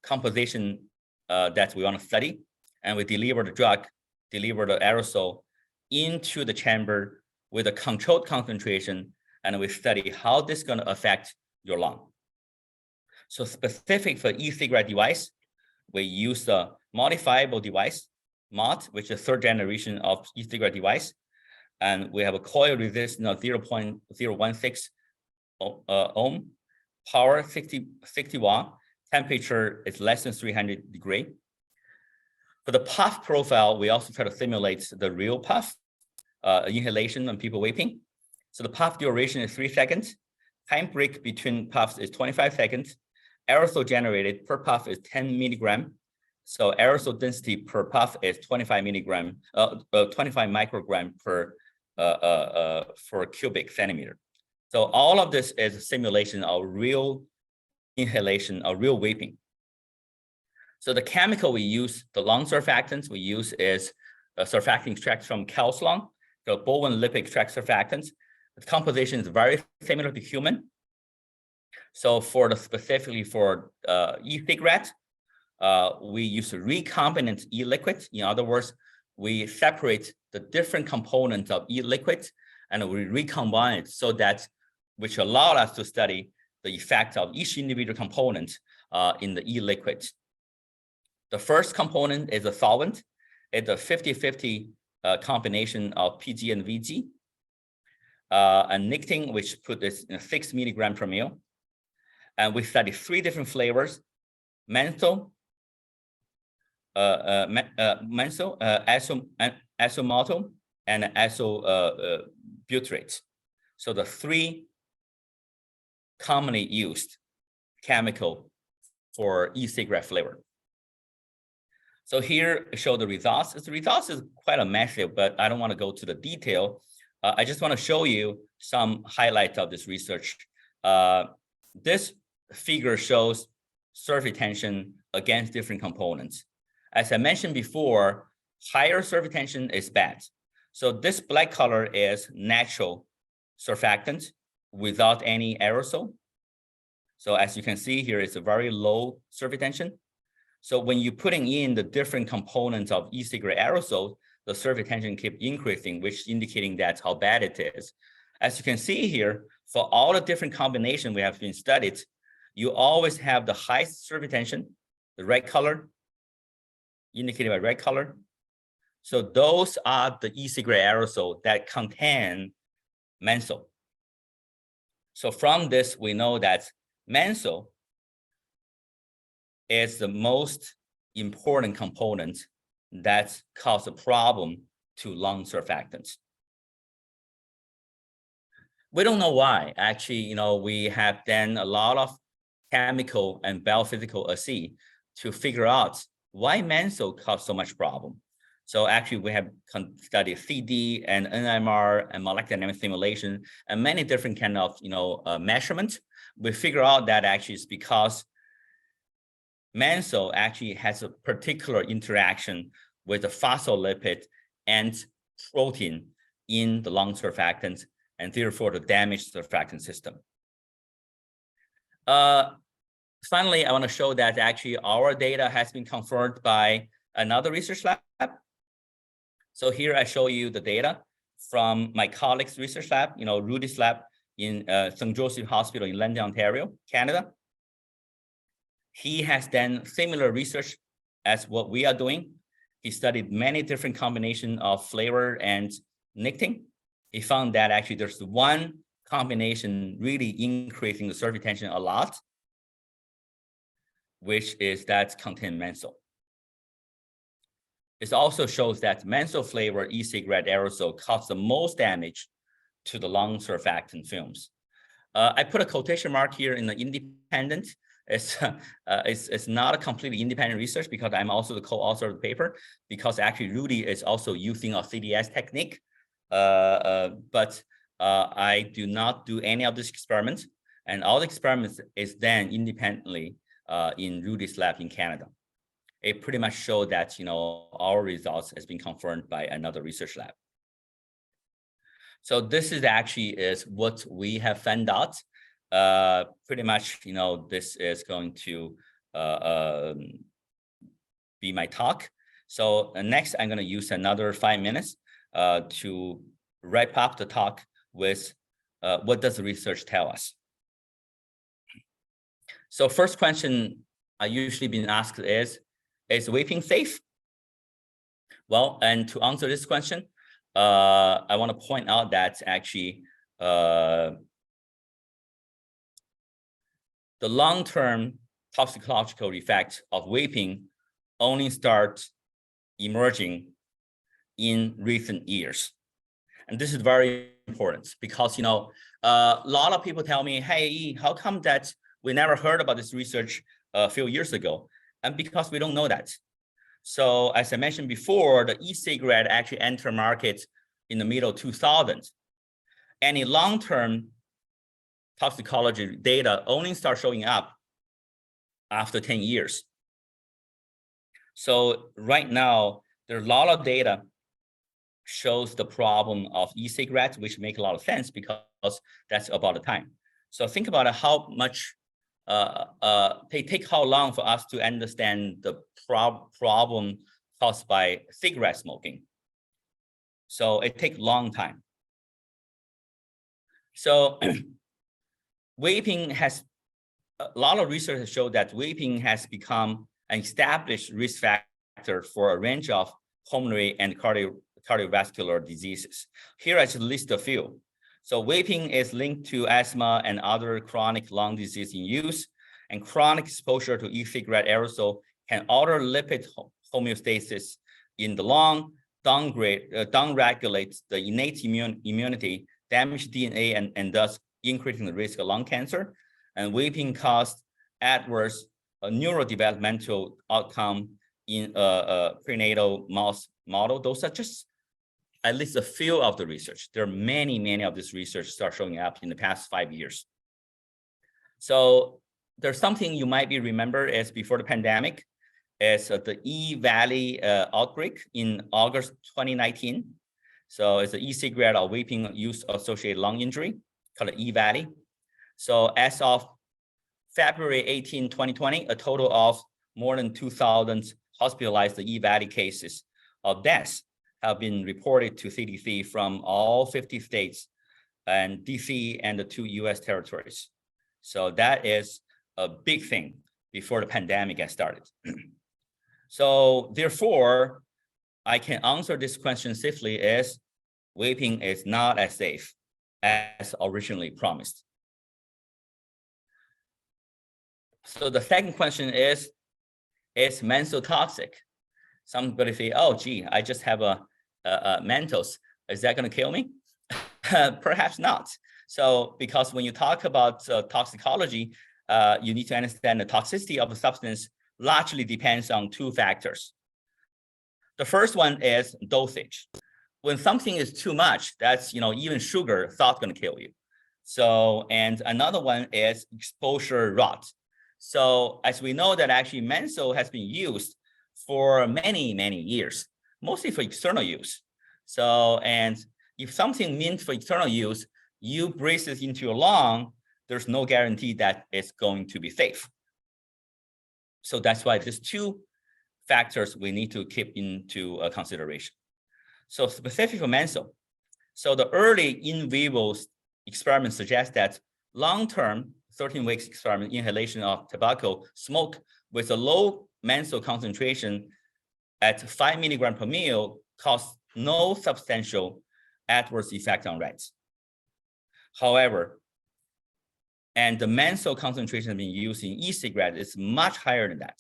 composition that we want to study, and we deliver the drug, deliver the aerosol into the chamber with a controlled concentration, and we study how this is going to affect your lung. So specific for e-cigarette device, we use a modifiable device, MOD, which is third generation of e-cigarette device. And we have a coil resistance of 0.016 ohm, power 60 watt, temperature is less than 300 degrees. For the puff profile, we also try to simulate the real puff inhalation on people vaping. So the puff duration is 3 seconds. Time break between puffs is 25 seconds. Aerosol generated per puff is 10 milligram. So aerosol density per puff is 25 microgram per cubic centimeter. So all of this is a simulation of real inhalation, of real vaping. So the chemical we use, the lung surfactants we use is a surfactant extract from cow's lung, the bovine lipid extract surfactants. The composition is very similar to human. So specifically for e-cigarette, we use a recombinant e-liquid. In other words, we separate the different components of e-liquid and we recombine it so that, which allowed us to study the effect of each individual component in the e-liquid. The first component is a solvent. It's a 50-50 combination of PG and VG. And nicotine, which put this in 6 milligram per ml. And we studied 3 different flavors: menthol, azomaltol, and azobutyrate. So the 3 commonly used chemical for e-cigarette flavor. So here I show the results. The results is quite a massive, but I don't want to go to the detail. I just want to show you some highlights of this research. This figure shows surface tension against different components. As I mentioned before, higher surface tension is bad. So this black color is natural surfactant without any aerosol. So as you can see here, it's a very low surface tension. So when you're putting in the different components of e-cigarette aerosol, the surface tension keeps increasing, which indicating that's how bad it is. As you can see here, for all the different combinations we have been studied, you always have the highest surface tension, the red color, indicated by red color. So those are the e-cigarette aerosol that contain menthol. So from this, we know that menthol is the most important component that causes a problem to lung surfactants. We don't know why. Actually, we have done a lot of chemical and biophysical assay to figure out why menthol cause so much problem. So actually, we have studied CD and NMR and molecular dynamic simulation and many different kind of measurements. We figure out that actually it's because menthol actually has a particular interaction with the phospholipid and protein in the lung surfactant, and therefore to damage the surfactant system. Finally, I want to show that actually our data has been confirmed by another research lab. So here I show you the data from my colleague's research lab, Rudy's lab in St. Joseph Hospital in London, Ontario, Canada. He has done similar research as what we are doing. He studied many different combinations of flavor and nicotine. He found that actually there's one combination really increasing the surface tension a lot, which is that contain menthol. It also shows that menthol flavored e-cigarette aerosol causes the most damage to the lung surfactant films. I put a quotation mark here in the independent. It's not a completely independent research because I'm also the co-author of the paper, because actually Rudy is also using a CDS technique. But I do not do any of this experiments, and all the experiments is done independently in Rudy's lab in Canada. It pretty much showed that our results has been confirmed by another research lab. So this is actually what we have found out. Pretty much, this is going to be my talk. So next, I'm going to use another 5 minutes to wrap up the talk with what does the research tell us. So first question I usually been asked is vaping safe? Well, and to answer this question, I want to point out that actually the long-term toxicological effect of vaping only start emerging in recent years. And this is very important because, a lot of people tell me, hey, how come that we never heard about this research a few years ago? And because we don't know that. So as I mentioned before, the e-cigarette actually entered market in the middle 2000s. Any long-term toxicology data only start showing up after 10 years. So right now, there's a lot of data shows the problem of e-cigarettes, which make a lot of sense because that's about the time. So think about how much they take how long for us to understand the problem caused by cigarette smoking. So it takes a long time. So vaping has, a lot of research has showed that vaping has become an established risk factor for a range of pulmonary and cardiovascular diseases. Here I just list a few. So vaping is linked to asthma and other chronic lung disease in use, and chronic exposure to e-cigarette aerosol can alter lipid homeostasis in the lung, downregulate the innate immunity, damage DNA, and thus increasing the risk of lung cancer. And vaping caused adverse neurodevelopmental outcome in a prenatal mouse model. Those are just at least a few of the research. There are many of this research start showing up in the past 5 years. So there's something you might be remember is before the pandemic, is the E-Valley outbreak in August 2019. So it's an e-cigarette or vaping use associated lung injury called E-Valley. So as of February 18, 2020, a total of more than 2,000 hospitalized E-Valley cases of deaths have been reported to CDC from all 50 states and DC and the 2 US territories. So that is a big thing before the pandemic got started. So therefore, I can answer this question safely is vaping is not as safe as originally promised. So the second question is menthol toxic? Somebody say, oh, gee, I just have a Menthol. Is that going to kill me? Perhaps not. So because when you talk about toxicology, you need to understand the toxicity of a substance largely depends on two factors. The first one is dosage. When something is too much, that's, even sugar thought going to kill you. So, and another one is exposure rot. So as we know that actually menthol has been used for many, many years, mostly for external use. So, and if something meant for external use, you breathe it into your lung, there's no guarantee that it's going to be safe. So that's why there's two factors we need to keep into consideration. So specific for menthol, so the early in vivo experiments suggest that long-term 13 weeks experiment inhalation of tobacco smoke with a low menthol concentration at 5 milligrams per ml caused no substantial adverse effect on rats. However, and the menthol concentration being used in e-cigarette is much higher than that.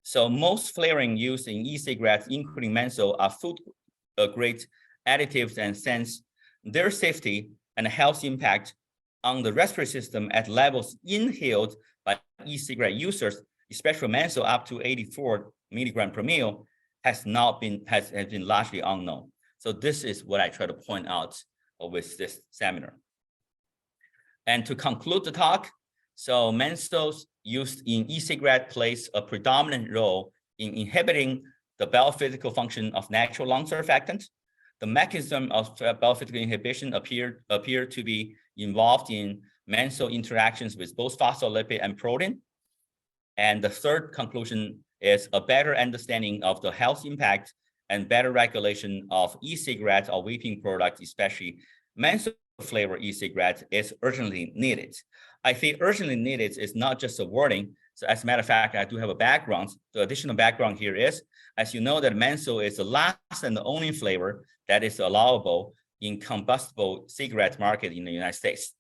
So most flavoring used in e-cigarettes, including menthol, are food-grade additives, and since their safety and health impact on the respiratory system at levels inhaled by e-cigarette users, especially menthol up to 84 milligrams per ml, has been largely unknown. So this is what I try to point out with this seminar. And to conclude the talk, so menthol used in e-cigarette plays a predominant role in inhibiting the biophysical function of natural lung surfactant. The mechanism of biophysical inhibition appear to be involved in menthol interactions with both phospholipid and protein. And the third conclusion is a better understanding of the health impact and better regulation of e-cigarettes or vaping products, especially menthol flavor e-cigarette, is urgently needed. I think urgently needed is not just a wording. So as a matter of fact, I do have a background. The additional background here is, as you know, that menthol is the last and the only flavor that is allowable in combustible cigarette market in the United States.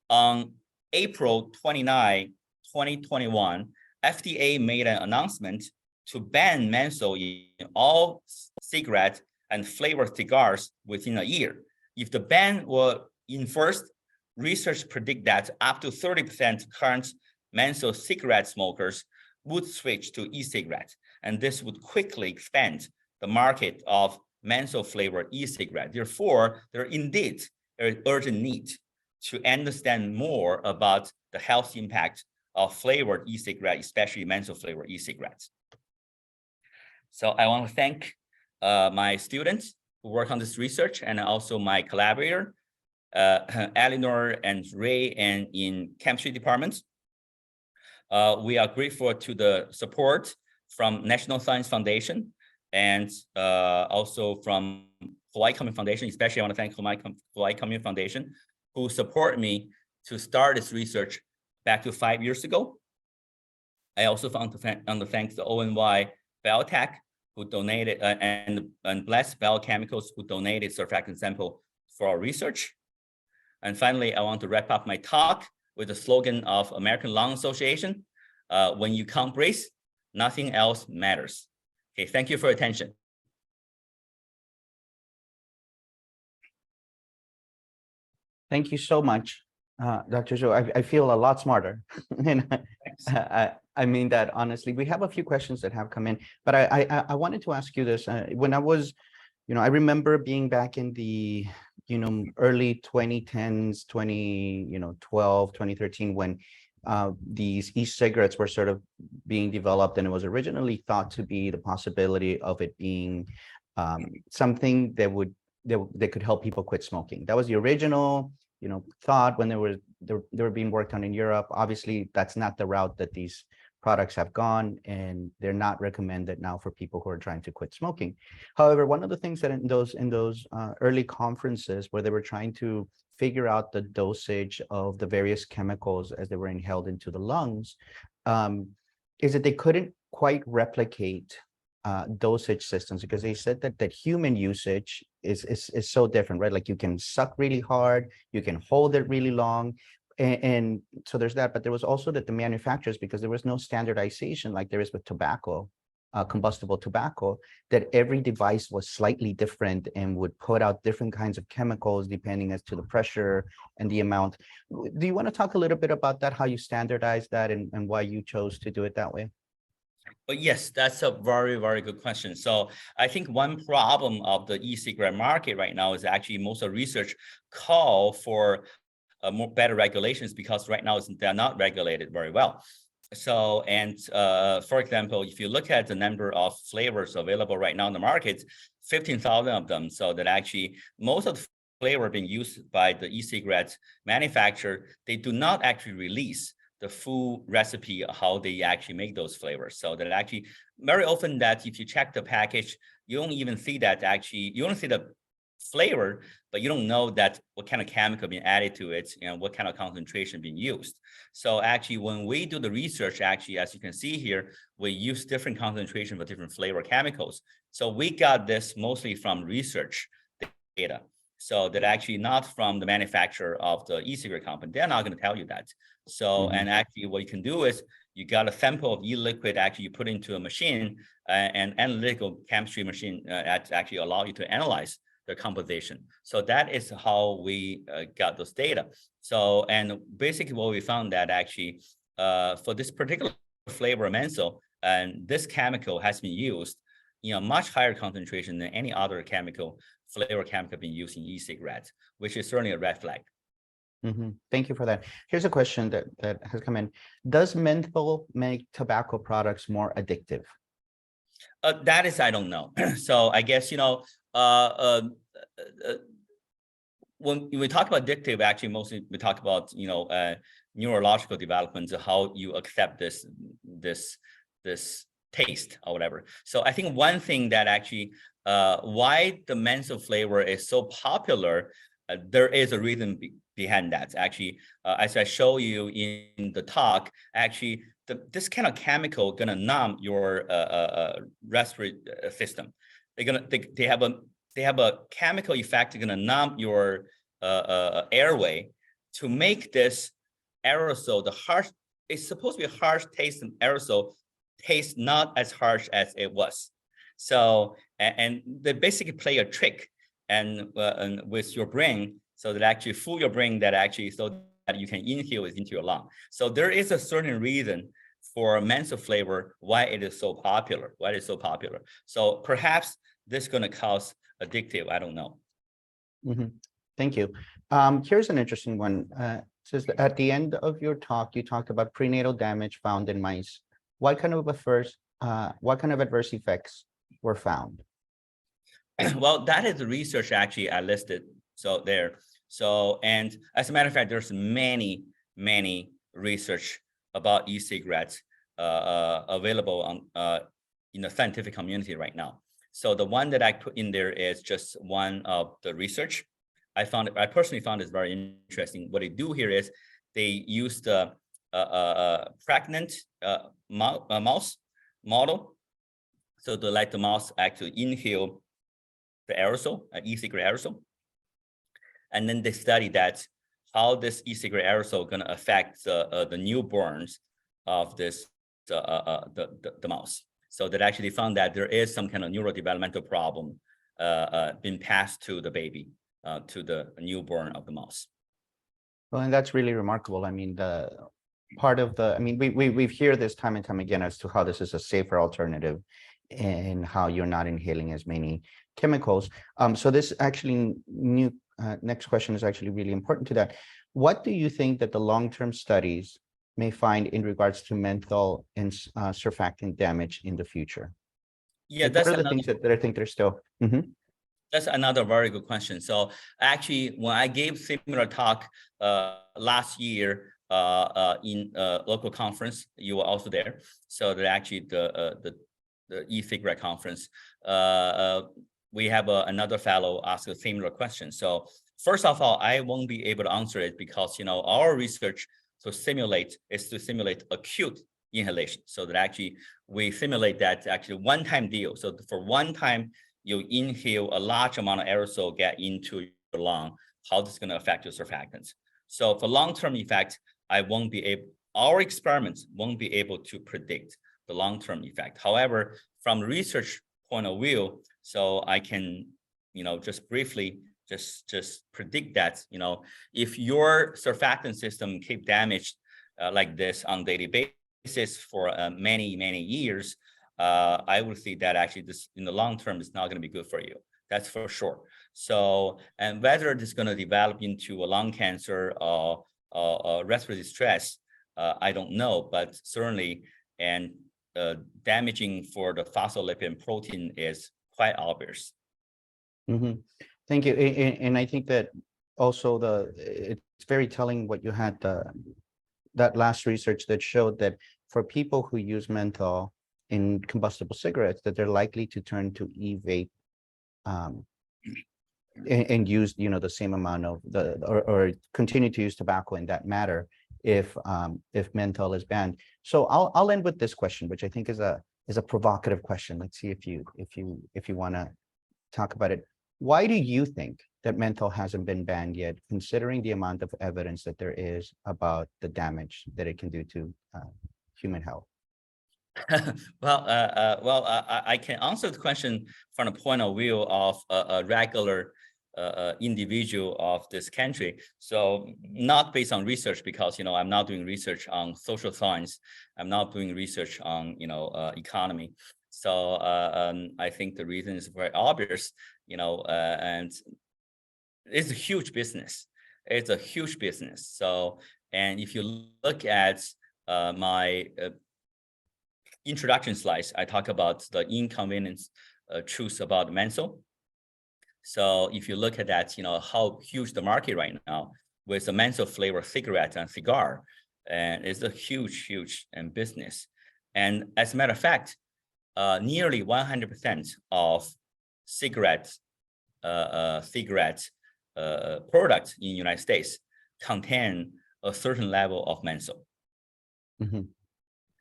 On April 29, 2021, FDA made an announcement to ban menthol in all cigarettes and flavored cigars within a year. If the ban were enforced, research predict that up to 30% current menthol cigarette smokers would switch to e-cigarettes, and this would quickly expand the market of menthol flavored e-cigarette. Therefore, there indeed is urgent need to understand more about the health impact of flavored e-cigarette, especially menthol flavored e-cigarettes. So I want to thank my students who work on this research, and also my collaborator, Eleanor and Ray, and in chemistry departments. We are grateful to the support from National Science Foundation and also from Hawaii Community Foundation. Especially, I want to thank Hawaii Community Foundation, who support me to start this research back to 5 years ago. I also want to thank the ONY Biotech, who donated, and Blessed Biochemicals, who donated surfactant sample for our research. And finally, I want to wrap up my talk with the slogan of American Lung Association: when you can't breathe, nothing else matters. Okay, thank you for your attention. Thank you so much, Dr. Zhou. I feel a lot smarter. And I mean that honestly. We have a few questions that have come in, but I wanted to ask you this. When I was, I remember being back in the, early 2010s, 2012, 2013, when these e-cigarettes were sort of being developed, and it was originally thought to be the possibility of it being something that could help people quit smoking. That was the original, thought when they were being worked on in Europe. Obviously, that's not the route that these products have gone, and they're not recommended now for people who are trying to quit smoking. However, one of the things that in those early conferences where they were trying to figure out the dosage of the various chemicals as they were inhaled into the lungs, is that they couldn't quite replicate dosage systems, because they said that human usage is so different, right? Like you can suck really hard, you can hold it really long. And so there's that, but there was also that the manufacturers, because there was no standardization like there is with tobacco, combustible tobacco, that every device was slightly different and would put out different kinds of chemicals depending as to the pressure and the amount. Do you want to talk a little bit about that, how you standardize that, and why you chose to do it that way? But yes, that's a very, very good question. So I think one problem of the e-cigarette market right now is actually most of research call for more better regulations, because right now they're not regulated very well. So, and for example, if you look at the number of flavors available right now in the market, 15,000 of them. So that actually most of the flavor being used by the e-cigarette manufacturer, they do not actually release the full recipe of how they actually make those flavors. So that actually very often that if you check the package, you don't even see that actually, you don't see the flavor, but you don't know that what kind of chemical being added to it and what kind of concentration being used. So actually, when we do the research, actually, as you can see here, we use different concentration for different flavor chemicals. So we got this mostly from research data. So that actually not from the manufacturer of the e-cigarette company. They're not going to tell you that. So, and actually what you can do is you got a sample of e-liquid, actually you put into a machine, an analytical chemistry machine that actually allow you to analyze the composition. So that is how we got those data. So, and basically what we found that actually for this particular flavor menthol, and this chemical has been used in a much higher concentration than any other flavor chemical being used in e-cigarettes, which is certainly a red flag. Thank you for that. Here's a question that has come in. Does menthol make tobacco products more addictive? That is, I don't know. So I guess, when we talk about addictive, actually, mostly we talk about, neurological developments, how you accept this taste or whatever. So I think one thing that actually, why the menthol flavor is so popular, there is a reason behind that. Actually, as I show you in the talk, actually, this kind of chemical gonna numb your respiratory system. They have a chemical effect gonna numb your airway to make this aerosol, the harsh, it's supposed to be a harsh taste aerosol, taste not as harsh as it was. So, and they basically play a trick and with your brain, so that actually fool your brain that actually so that you can inhale it into your lung. So there is a certain reason for menthol flavor why it is so popular. So perhaps this is going to cause addictive. I don't know. Thank you. Here's an interesting one. It says that at the end of your talk, you talked about prenatal damage found in mice. What kind of adverse effects were found? Well, that is the research actually I listed. So there. So, and as a matter of fact, there's many research about e-cigarettes available on in the scientific community right now. So the one that I put in there is just one of the research. I personally found it very interesting. What they do here is they use the pregnant mouse model. So to let the mouse actually inhale the aerosol, e-cigarette aerosol. And then they study that how this e-cigarette aerosol going to affect the newborns of this the mouse. So that actually found that there is some kind of neurodevelopmental problem being passed to the baby, to the newborn of the mouse. Well, and that's really remarkable. I mean, we hear this time and time again as to how this is a safer alternative and how you're not inhaling as many chemicals. So this actually next question is actually really important to that. What do you think that the long-term studies may find in regards to menthol and surfactant damage in the future? Yeah, like, that's what are the things that I think they're still. That's another very good question. So actually, when I gave similar talk last year in a local conference, you were also there. So that actually the e-cigarette conference, we have another fellow ask a similar question. So first of all, I won't be able to answer it because our research to simulate acute inhalation. So that actually we simulate that actually one-time deal. So for one time you inhale a large amount of aerosol get into your lung, how this is going to affect your surfactants. So for long-term effect, our experiments won't be able to predict the long-term effect. However, from research point of view, so I can, just briefly just predict that, if your surfactant system keep damaged like this on daily basis for many years, I would say that actually this in the long term is not going to be good for you. That's for sure. So, and whether this is going to develop into a lung cancer or respiratory distress, I don't know, but certainly, and damaging for the phospholipid protein is quite obvious. Mm-hmm. Thank you. And I think that also it's very telling what you had, that last research that showed that for people who use menthol in combustible cigarettes, that they're likely to turn to e-vape and use, the same amount of or continue to use tobacco in that matter if menthol is banned. So I'll end with this question, which I think is a provocative question. Let's see if you want to talk about it. Why do you think that menthol hasn't been banned yet, considering the amount of evidence that there is about the damage that it can do to human health? Well, I can answer the question from the point of view of a regular individual of this country. So not based on research, because I'm not doing research on social science. I'm not doing research on economy. So I think the reason is very obvious. And it's a huge business. It's a huge business. So, and if you look at my introduction slides, I talk about the inconvenience truth about menthol. So if you look at that, how huge the market right now with the menthol flavor cigarette and cigar, and it's a huge business. And as a matter of fact, nearly 100% of cigarette products in the United States contain a certain level of menthol. Mm-hmm.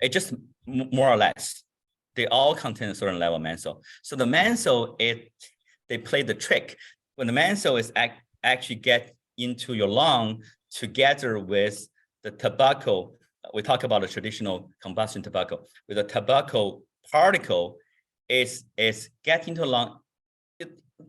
It just more or less, they all contain a certain level of menthol. So the menthol, they play the trick. When the menthol is actually get into your lung together with the tobacco, we talk about a traditional combustion tobacco, with the tobacco particle is get into the lung.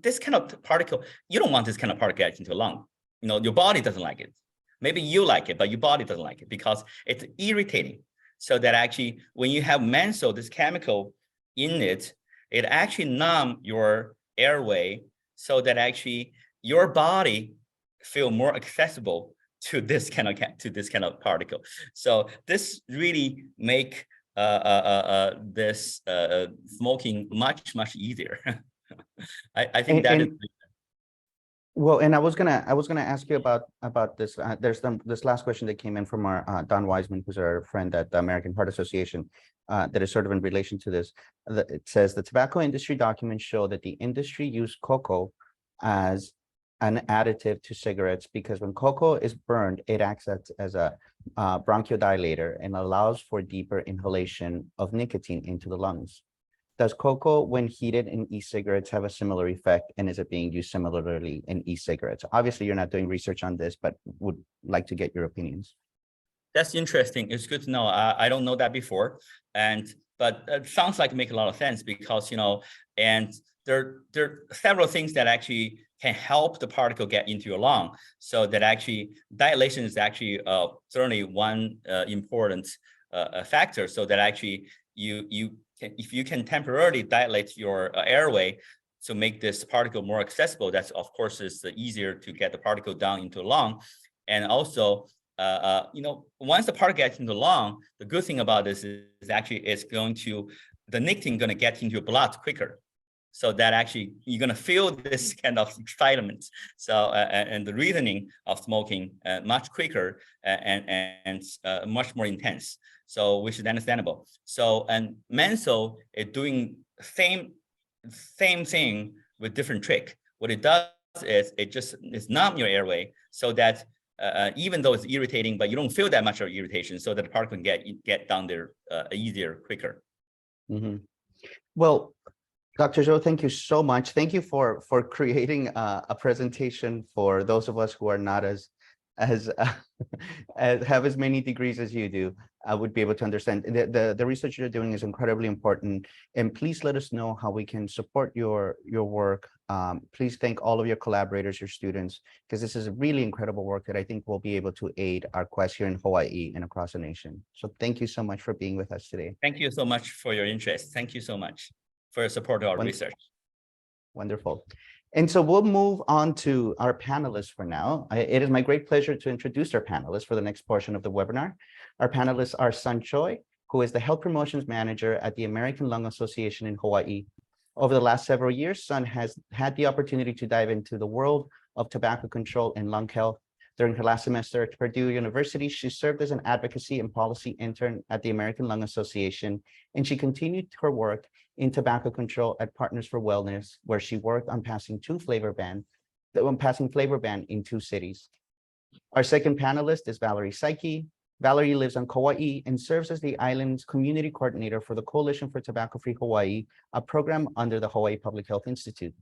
This kind of particle, you don't want this kind of particle get into the lung. Your body doesn't like it. Maybe you like it, but your body doesn't like it because it's irritating. So that actually, when you have menthol, this chemical in it, it actually numb your airway, so that actually your body feel more accessible to this kind of particle. So this really make this smoking much easier. I think that is. Well, and I was gonna ask you about this. There's this last question that came in from our Don Wiseman, who's our friend at the American Heart Association, that is sort of in relation to this. It says the tobacco industry documents show that the industry used cocoa as an additive to cigarettes because when cocoa is burned, it acts as a bronchodilator and allows for deeper inhalation of nicotine into the lungs. Does cocoa, when heated in e-cigarettes, have a similar effect, and is it being used similarly in e-cigarettes? Obviously, you're not doing research on this, but would like to get your opinions. That's interesting. It's good to know. I don't know that before, but it sounds like it makes a lot of sense because and there are several things that actually can help the particle get into your lung. So that actually dilation is actually certainly one important factor. So that actually if you can temporarily dilate your airway to make this particle more accessible, that's of course is easier to get the particle down into the lung. And also, once the particle gets into the lung, the good thing about this is actually the nicotine going to get into your blood quicker. So that actually you're going to feel this kind of excitement. So and the reasoning of smoking much quicker and much more intense. So which is understandable. So and menthol is doing same thing with different trick. What it does is it's numb your airway so that even though it's irritating, but you don't feel that much of irritation, so that the particle can get down there easier, quicker. Mm-hmm. Well, Dr. Zhou, thank you so much. Thank you for creating a presentation for those of us who are not as as, have as many degrees as you do, would be able to understand. The research you're doing is incredibly important, and please let us know how we can support your work. Please thank all of your collaborators, your students, because this is really incredible work that I think will be able to aid our quest here in Hawaii and across the nation. So thank you so much for being with us today. Thank you so much for your interest. Thank you so much for your support of our research. Wonderful. And so we'll move on to our panelists for now. It is my great pleasure to introduce our panelists for the next portion of the webinar. Our panelists are Sun Choi, who is the Health Promotions Manager at the American Lung Association in Hawaii. Over the last several years, Sun has had the opportunity to dive into the world of tobacco control and lung health. During her last semester at Purdue University, she served as an advocacy and policy intern at the American Lung Association, and she continued her work in tobacco control at Partners for Wellness, where she worked on passing flavor ban in 2 cities. Our second panelist is Valerie Saiki. Valerie lives on Kauai and serves as the island's community coordinator for the Coalition for Tobacco-Free Hawaii, a program under the Hawaii Public Health Institute.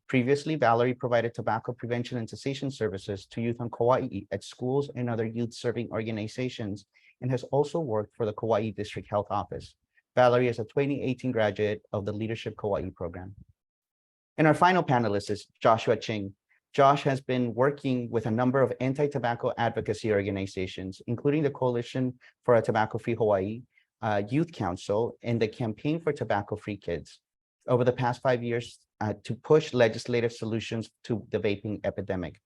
Previously, Valerie provided tobacco prevention and cessation services to youth on Kauai at schools and other youth-serving organizations, and has also worked for the Kauai District Health Office. Valerie is a 2018 graduate of the Leadership Kauai program. And our final panelist is Joshua Ching. Josh has been working with a number of anti-tobacco advocacy organizations, including the Coalition for a Tobacco-Free Hawaii, Youth Council, and the Campaign for Tobacco-Free Kids over the past 5 years to push legislative solutions to the vaping epidemic.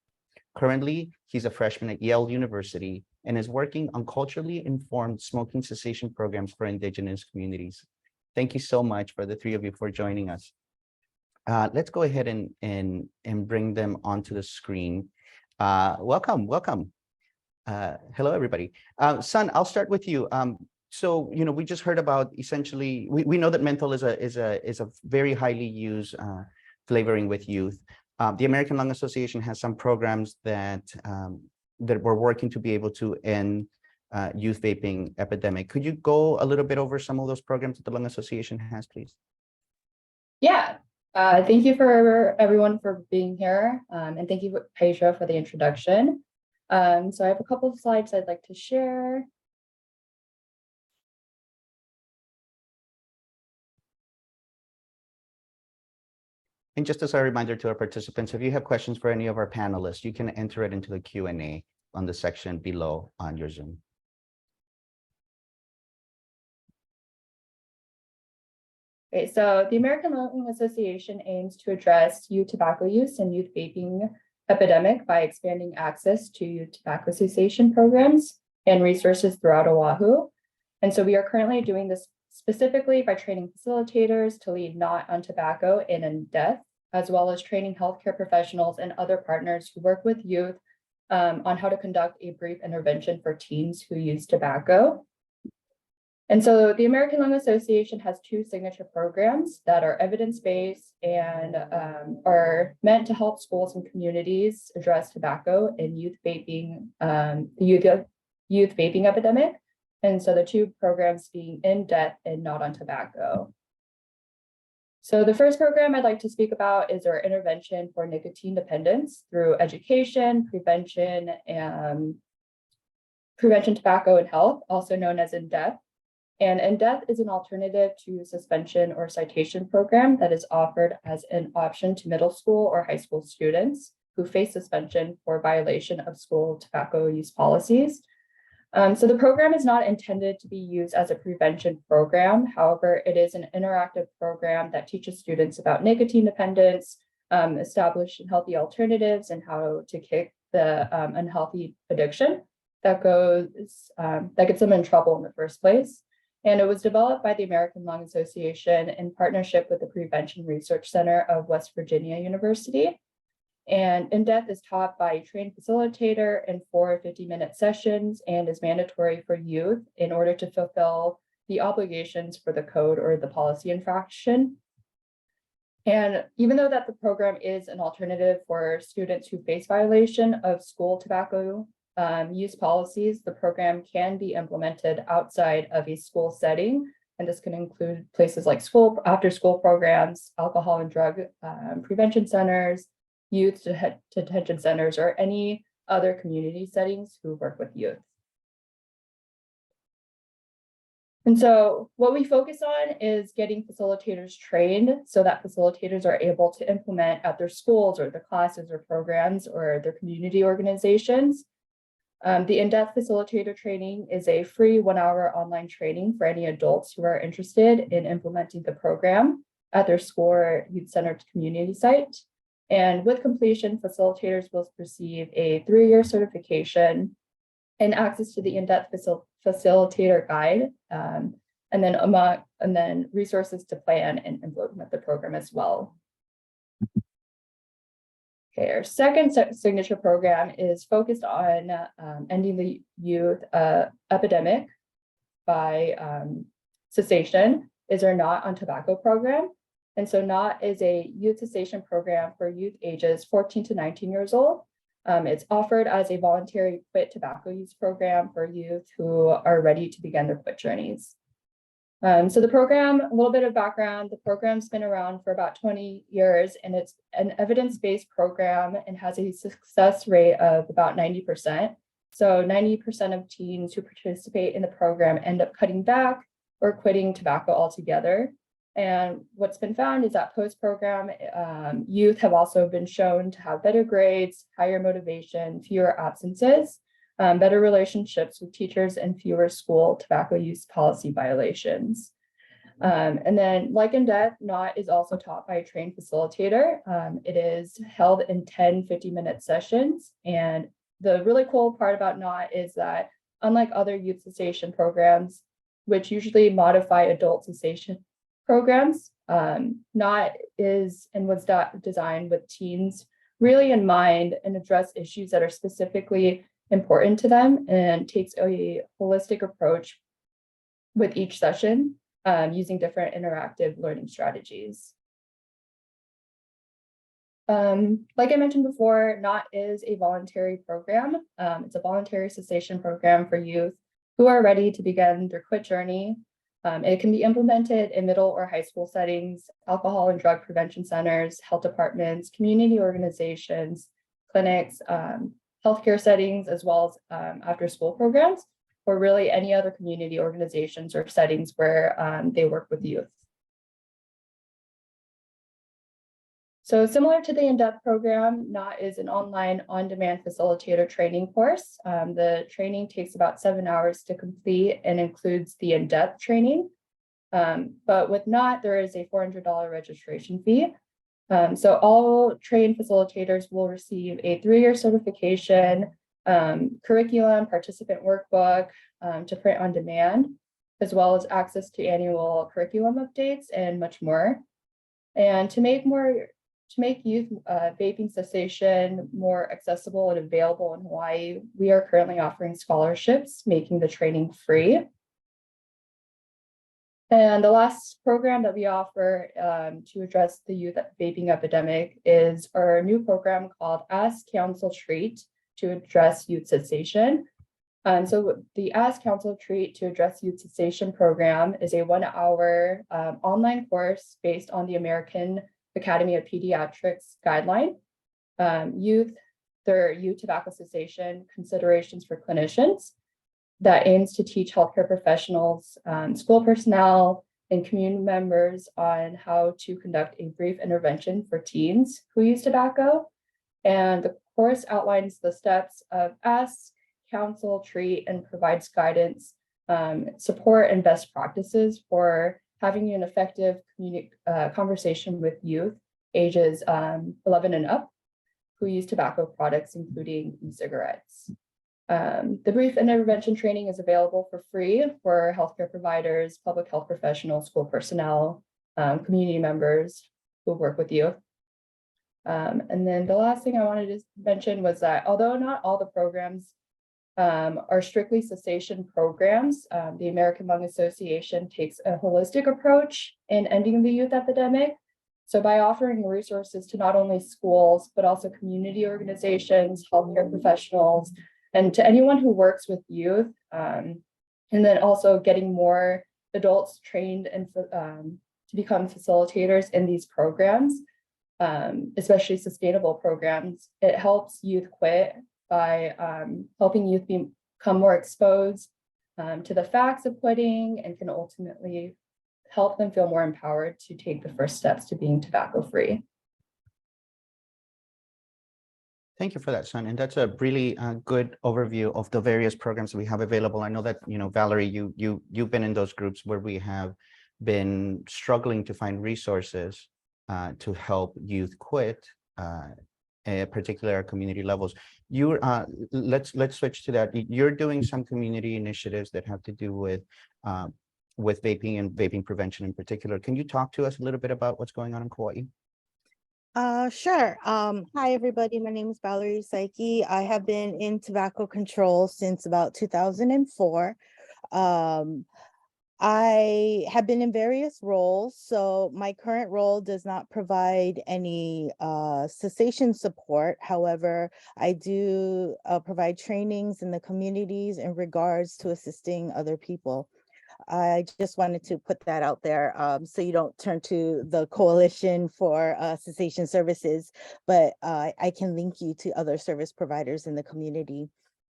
Currently, he's a freshman at Yale University and is working on culturally informed smoking cessation programs for Indigenous communities. Thank you so much for the 3 of you for joining us. Let's go ahead and bring them onto the screen. Welcome. Hello, everybody. Sun, I'll start with you. So, we just heard about essentially, we know that menthol is a very highly used flavoring with youth. The American Lung Association has some programs that we're working to be able to end youth vaping epidemic. Could you go a little bit over some of those programs that the Lung Association has, please? Yeah, thank you for everyone for being here, and thank you, Pedro, for the introduction. So I have a couple of slides I'd like to share. And just as a reminder to our participants, if you have questions for any of our panelists, you can enter it into the Q&A on the section below on your Zoom. Okay, so the American Lung Association aims to address youth tobacco use and youth vaping epidemic by expanding access to youth tobacco cessation programs and resources throughout Oahu. And so we are currently doing this specifically by training facilitators to lead not on tobacco and in death, as well as training healthcare professionals and other partners who work with youth on how to conduct a brief intervention for teens who use tobacco. And so the American Lung Association has 2 signature programs that are evidence-based and are meant to help schools and communities address tobacco and youth vaping, the youth vaping epidemic. And so the 2 programs being In Death and Not on Tobacco. So the first program I'd like to speak about is our intervention for nicotine dependence through education, prevention tobacco and health, also known as In Death. And In Death is an alternative to suspension or citation program that is offered as an option to middle school or high school students who face suspension for violation of school tobacco use policies. So the program is not intended to be used as a prevention program. However, it is an interactive program that teaches students about nicotine dependence, establish healthy alternatives, and how to kick the unhealthy addiction that gets them in trouble in the first place. And it was developed by the American Lung Association in partnership with the Prevention Research Center of West Virginia University. And In Death is taught by a trained facilitator in 4 50-minute sessions and is mandatory for youth in order to fulfill the obligations for the code or the policy infraction. And even though that the program is an alternative for students who face violation of school tobacco use policies, the program can be implemented outside of a school setting. And this can include places like school, after-school programs, alcohol and drug prevention centers, youth detention centers, or any other community settings who work with youth. And so what we focus on is getting facilitators trained so that facilitators are able to implement at their schools or their classes or programs or their community organizations. The in-depth facilitator training is a free 1-hour online training for any adults who are interested in implementing the program at their school or youth-centered community site. And with completion, facilitators will receive a 3-year certification and access to the in-depth facilitator guide, and then resources to plan and implement the program as well. Okay, our second signature program is focused on ending the youth epidemic by cessation. Is our Not on Tobacco program. And so Not is a youth cessation program for youth ages 14 to 19 years old. It's offered as a voluntary quit tobacco use program for youth who are ready to begin their quit journeys. So the program, a little bit of background, the program's been around for about 20 years and it's an evidence-based program and has a success rate of about 90%. So 90% of teens who participate in the program end up cutting back or quitting tobacco altogether. And what's been found is that post-program youth have also been shown to have better grades, higher motivation, fewer absences, better relationships with teachers, and fewer school tobacco use policy violations. And then, like in depth, Not is also taught by a trained facilitator. It is held in 10 50-minute sessions. And the really cool part about Not is that unlike other youth cessation programs, which usually modify adult cessation programs, Not is and was designed with teens really in mind and address issues that are specifically important to them and takes a holistic approach with each session using different interactive learning strategies. Like I mentioned before, Not is a voluntary program. It's a voluntary cessation program for youth who are ready to begin their quit journey. It can be implemented in middle or high school settings, alcohol and drug prevention centers, health departments, community organizations, clinics, healthcare settings, as well as after school programs, or really any other community organizations or settings where they work with youth. So similar to the in-depth program, Not is an online on-demand facilitator training course. The training takes about 7 hours to complete and includes the in-depth training. But with Not, there is a $400 registration fee. So all trained facilitators will receive a 3-year certification, curriculum, participant workbook to print on demand, as well as access to annual curriculum updates and much more. And to make youth vaping cessation more accessible and available in Hawaii, we are currently offering scholarships, making the training free. And the last program that we offer to address the youth vaping epidemic is our new program called Ask Counsel Treat to address youth cessation. So the Ask Counsel Treat to address youth cessation program is a 1-hour online course based on the American Academy of Pediatrics guideline, their youth tobacco cessation considerations for clinicians, that aims to teach healthcare professionals, school personnel, and community members on how to conduct a brief intervention for teens who use tobacco. And the course outlines the steps of ask, counsel, treat, and provides guidance, support, and best practices for having an effective conversation with youth ages 11 and up who use tobacco products, including e-cigarettes. The brief intervention training is available for free for healthcare providers, public health professionals, school personnel, community members who work with youth. And then the last thing I wanted to mention was that although not all the programs are strictly cessation programs, the American Lung Association takes a holistic approach in ending the youth epidemic. So by offering resources to not only schools, but also community organizations, healthcare professionals, and to anyone who works with youth, and then also getting more adults trained and to become facilitators in these programs, especially sustainable programs, it helps youth quit by helping youth become more exposed to the facts of quitting, and can ultimately help them feel more empowered to take the first steps to being tobacco-free. Thank you for that, Sun. And that's a really good overview of the various programs we have available. I know that, Valerie, you've been in those groups where we have been struggling to find resources to help youth quit, particularly at community levels. Let's switch to that. You're doing some community initiatives that have to do with vaping and vaping prevention in particular. Can you talk to us a little bit about what's going on in Kauai? Sure. Hi, everybody. My name is Valerie Saiki. I have been in tobacco control since about 2004. I have been in various roles. So my current role does not provide any cessation support. However, I do provide trainings in the communities in regards to assisting other people. I just wanted to put that out there so you don't turn to the Coalition for Cessation Services, but I can link you to other service providers in the community.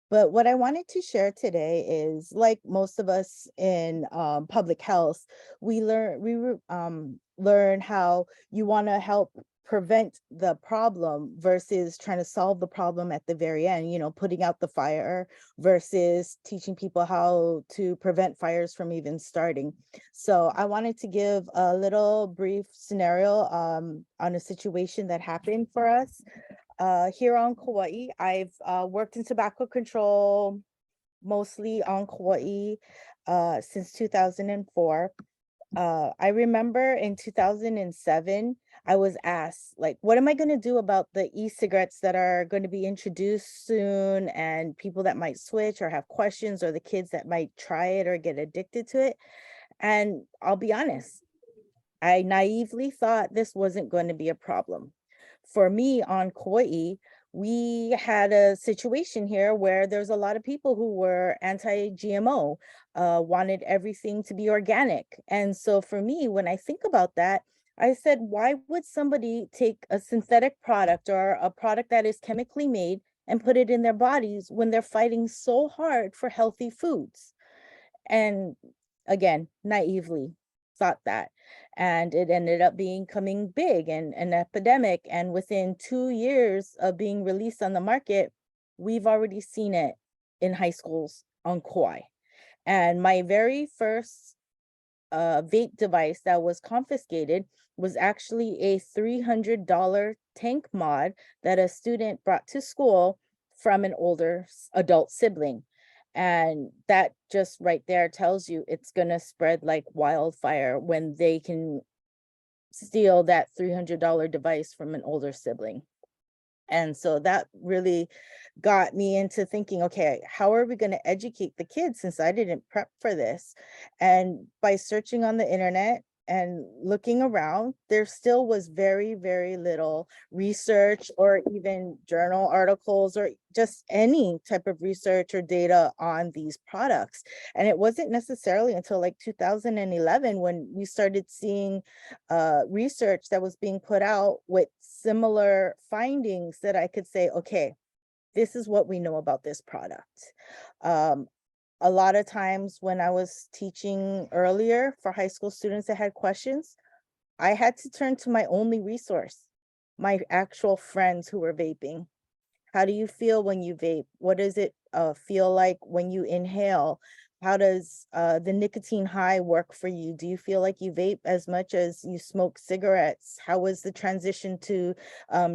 But what I wanted to share today is, like most of us in public health, we learn how you want to help prevent the problem versus trying to solve the problem at the very end, putting out the fire versus teaching people how to prevent fires from even starting. So I wanted to give a little brief scenario on a situation that happened for us. Here on Kauai. I've worked in tobacco control, mostly on Kauai, since 2004. I remember in 2007, I was asked, like, what am I going to do about the e-cigarettes that are going to be introduced soon, and people that might switch or have questions, or the kids that might try it or get addicted to it? And I'll be honest, I naively thought this wasn't going to be a problem. For me on Kauai, we had a situation here where there's a lot of people who were anti-GMO, wanted everything to be organic. And so for me, when I think about that, I said, why would somebody take a synthetic product or a product that is chemically made and put it in their bodies when they're fighting so hard for healthy foods? And again, naively thought that. And it ended up becoming big and an epidemic. And within 2 years of being released on the market, we've already seen it in high schools on Kauai. And my very first vape device that was confiscated was actually a $300 tank mod that a student brought to school from an older adult sibling. And that just right there tells you it's going to spread like wildfire when they can steal that $300 device from an older sibling. And so that really got me into thinking, okay, how are we going to educate the kids, since I didn't prep for this? And by searching on the internet and looking around, there still was very, very little research or even journal articles or just any type of research or data on these products. And it wasn't necessarily until like 2011 when we started seeing research that was being put out with similar findings that I could say, okay, this is what we know about this product. A lot of times when I was teaching earlier for high school students that had questions, I had to turn to my only resource, my actual friends who were vaping. How do you feel when you vape? What does it feel like when you inhale? How does the nicotine high work for you? Do you feel like you vape as much as you smoke cigarettes? How was the transition to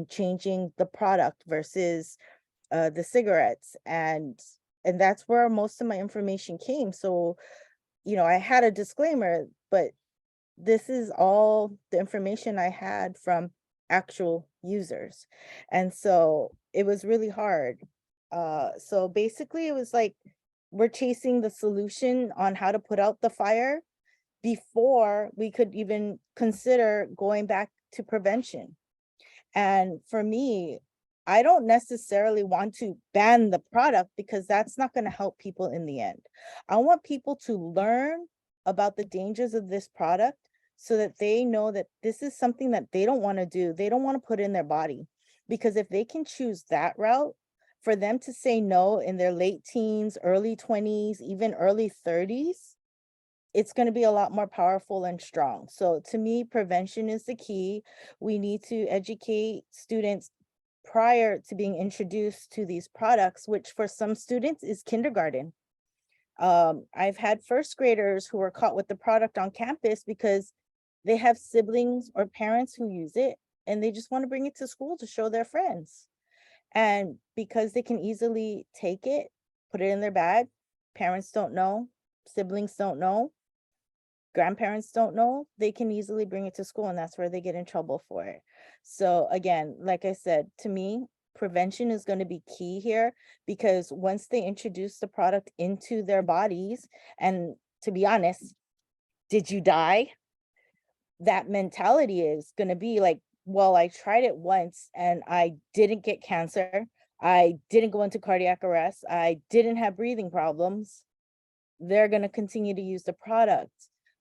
changing the product versus the cigarettes? And that's where most of my information came. So, I had a disclaimer, but this is all the information I had from actual users. And so it was really hard. So basically it was like, we're chasing the solution on how to put out the fire before we could even consider going back to prevention. And for me, I don't necessarily want to ban the product because that's not going to help people in the end. I want people to learn about the dangers of this product so that they know that this is something that they don't want to do. They don't want to put in their body, because if they can choose that route for them to say no in their late teens, early 20s, even early 30s, it's going to be a lot more powerful and strong. So to me, prevention is the key. We need to educate students prior to being introduced to these products, which for some students is kindergarten. I've had first graders who were caught with the product on campus because they have siblings or parents who use it and they just want to bring it to school to show their friends. And because they can easily take it, put it in their bag, parents don't know, siblings don't know, grandparents don't know, they can easily bring it to school, and that's where they get in trouble for it. So again, like I said, to me, prevention is going to be key here, because once they introduce the product into their bodies, and to be honest, did you die? That mentality is going to be like, well, I tried it once and I didn't get cancer. I didn't go into cardiac arrest. I didn't have breathing problems. They're going to continue to use the product.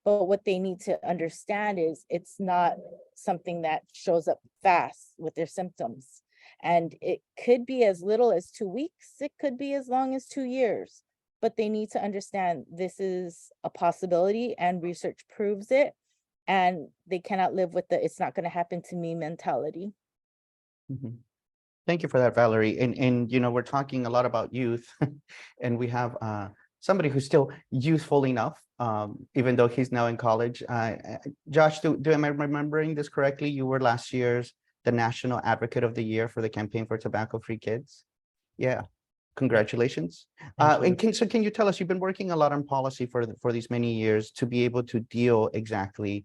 But what they need to understand is it's not something that shows up fast with their symptoms. And it could be as little as 2 weeks. It could be as long as 2 years. But they need to understand this is a possibility and research proves it. And they cannot live with the "it's not going to happen to me" mentality. Mhm. Thank you for that, Valerie. And you know, we're talking a lot about youth, and we have somebody who's still youthful enough, even though he's now in college. Josh, am I remembering this correctly? You were last year's the National Advocate of the Year for the Campaign for Tobacco-Free Kids. Yeah, congratulations. Thank you. And can you tell us, you've been working a lot on policy for these many years to be able to deal exactly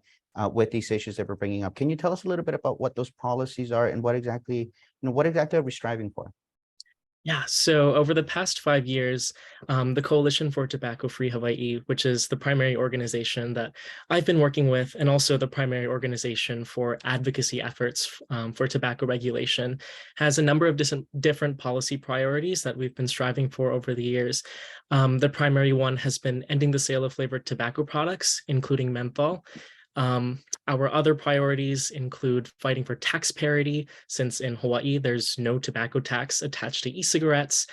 with these issues that we're bringing up. Can you tell us a little bit about what those policies are and what exactly are we striving for? Yeah, so over the past 5 years, the Coalition for Tobacco-Free Hawaii, which is the primary organization that I've been working with, and also the primary organization for advocacy efforts for tobacco regulation, has a number of different policy priorities that we've been striving for over the years. The primary one has been ending the sale of flavored tobacco products, including menthol. Our other priorities include fighting for tax parity, since in Hawaii there's no tobacco tax attached to e-cigarettes,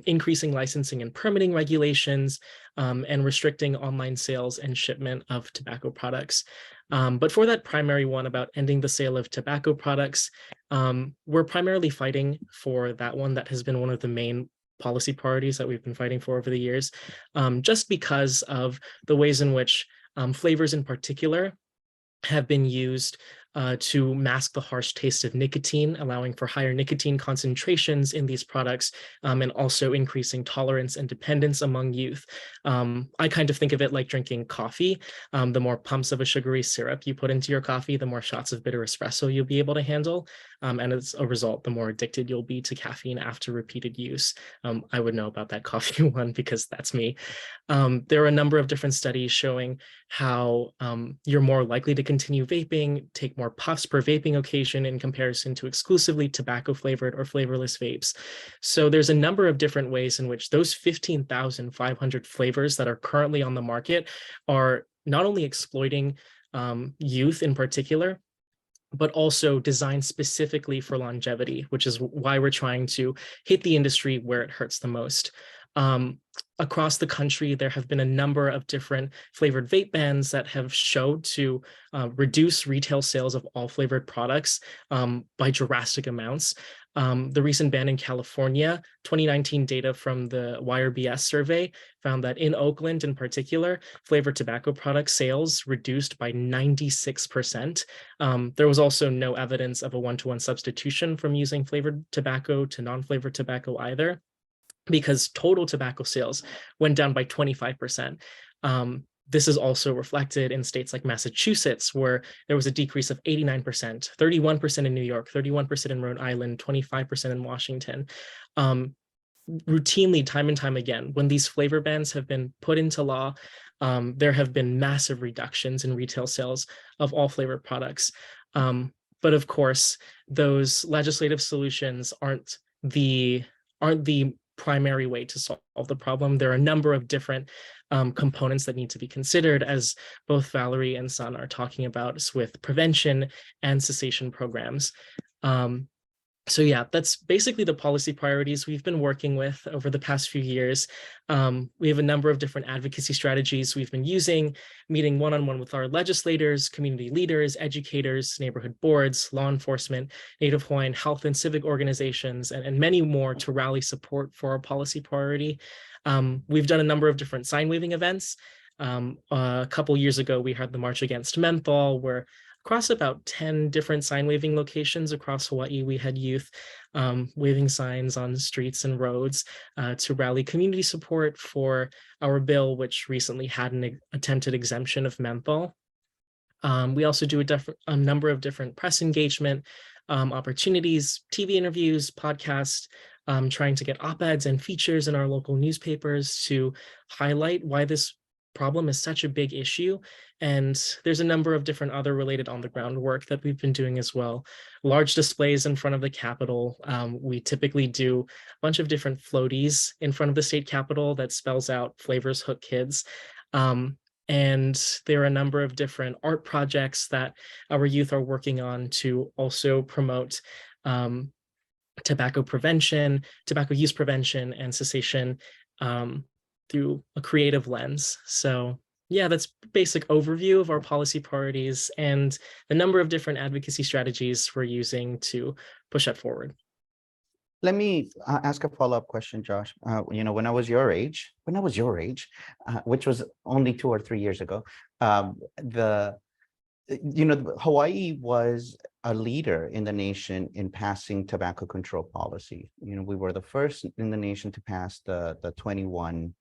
increasing licensing and permitting regulations, and restricting online sales and shipment of tobacco products. But for that primary one about ending the sale of tobacco products, we're primarily fighting for that one. That has been one of the main policy priorities that we've been fighting for over the years, just because of the ways in which flavors in particular have been used to mask the harsh taste of nicotine, allowing for higher nicotine concentrations in these products, and also increasing tolerance and dependence among youth. I kind of think of it like drinking coffee. The more pumps of a sugary syrup you put into your coffee, the more shots of bitter espresso you'll be able to handle. And as a result, the more addicted you'll be to caffeine after repeated use. I would know about that coffee one because that's me. There are a number of different studies showing how you're more likely to continue vaping, take more puffs per vaping occasion in comparison to exclusively tobacco flavored or flavorless vapes. So there's a number of different ways in which those 15,500 flavors that are currently on the market are not only exploiting youth in particular, but also designed specifically for longevity, which is why we're trying to hit the industry where it hurts the most. Across the country, there have been a number of different flavored vape bans that have showed to reduce retail sales of all flavored products by drastic amounts. The recent ban in California, 2019 data from the YRBS survey found that in Oakland in particular, flavored tobacco product sales reduced by 96%. There was also no evidence of a one-to-one substitution from using flavored tobacco to non-flavored tobacco either, because total tobacco sales went down by 25%. This is also reflected in states like Massachusetts, where there was a decrease of 89%, 31% in New York, 31% in Rhode Island, 25% in Washington. Routinely, time and time again, when these flavor bans have been put into law, there have been massive reductions in retail sales of all flavored products. But of course, those legislative solutions aren't the primary way to solve the problem. There are a number of different components that need to be considered, as both Valerie and Sun are talking about, with prevention and cessation programs. So yeah, that's basically the policy priorities we've been working with over the past few years. We have a number of different advocacy strategies we've been using, meeting one-on-one with our legislators, community leaders, educators, neighborhood boards, law enforcement, Native Hawaiian health and civic organizations, and many more to rally support for our policy priority. We've done a number of different sign waving events. A couple years ago, we had the March Against Menthol, where across about 10 different sign waving locations across Hawaii, we had youth waving signs on streets and roads to rally community support for our bill, which recently had an attempted exemption of menthol. We also do a number of different press engagement opportunities, TV interviews, podcasts, trying to get op-eds and features in our local newspapers to highlight why this problem is such a big issue. And there's a number of different other related on the ground work that we've been doing as well. Large displays in front of the Capitol. We typically do a bunch of different floaties in front of the state Capitol that spells out Flavors Hook Kids. And there are a number of different art projects that our youth are working on to also promote tobacco prevention, tobacco use prevention, and cessation through a creative lens. So yeah, that's basic overview of our policy priorities and the number of different advocacy strategies we're using to push that forward. Let me ask a follow-up question, Josh. When I was your age, which was only 2 or 3 years ago, Hawaii was a leader in the nation in passing tobacco control policy. We were the first in the nation to pass the 21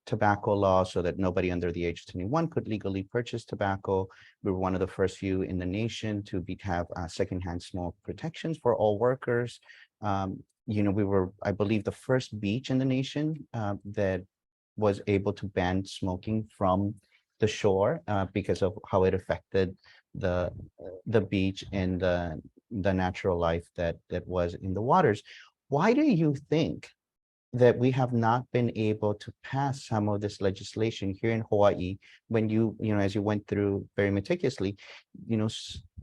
tobacco law so that nobody under the age of 21 could legally purchase tobacco. We were one of the first few in the nation to have secondhand smoke protections for all workers. We were, I believe, the first beach in the nation that was able to ban smoking from the shore because of how it affected the beach and the natural life that was in the waters. Why do you think that we have not been able to pass some of this legislation here in Hawaii when as you went through very meticulously,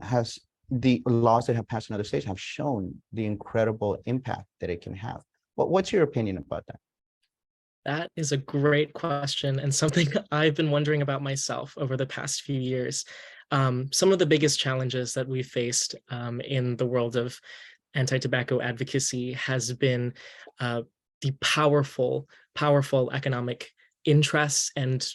has the laws that have passed in other states have shown the incredible impact that it can have? What's your opinion about that? That is a great question and something I've been wondering about myself over the past few years. Some of the biggest challenges that we've faced in the world of anti-tobacco advocacy has been the powerful economic interests and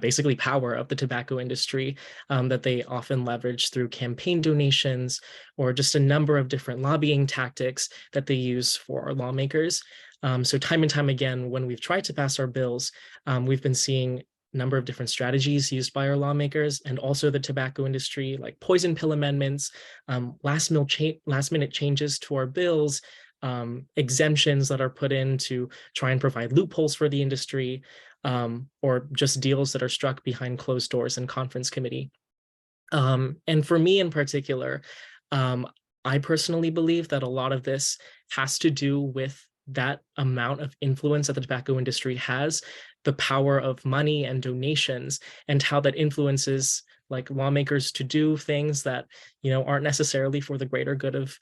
basically power of the tobacco industry that they often leverage through campaign donations or just a number of different lobbying tactics that they use for our lawmakers. So time and time again, when we've tried to pass our bills, we've been seeing a number of different strategies used by our lawmakers and also the tobacco industry, like poison pill amendments, last minute changes to our bills, exemptions that are put in to try and provide loopholes for the industry, or just deals that are struck behind closed doors in conference committee. And for me in particular, I personally believe that a lot of this has to do with that amount of influence that the tobacco industry has, the power of money and donations, and how that influences like lawmakers to do things that aren't necessarily for the greater good of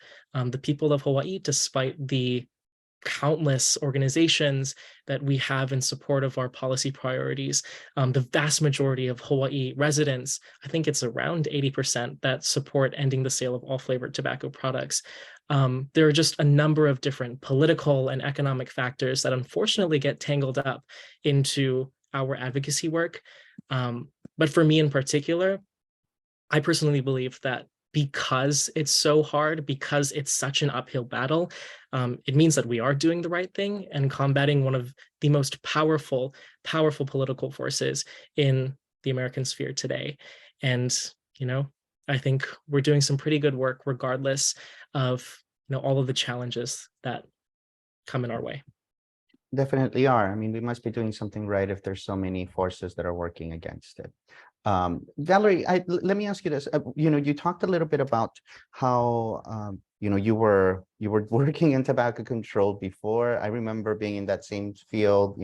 the people of Hawaii, despite the countless organizations that we have in support of our policy priorities. The vast majority of Hawaii residents, I think it's around 80%, that support ending the sale of all flavored tobacco products. There are just a number of different political and economic factors that unfortunately get tangled up into our advocacy work. But for me in particular, I personally believe that because it's so hard, because it's such an uphill battle, it means that we are doing the right thing and combating one of the most powerful political forces in the American sphere today. And, I think we're doing some pretty good work regardless of, all of the challenges that come in our way. Definitely are. I mean, we must be doing something right if there's so many forces that are working against it. Valerie, let me ask you this. You talked a little bit about how you were working in tobacco control before. I remember being in that same field,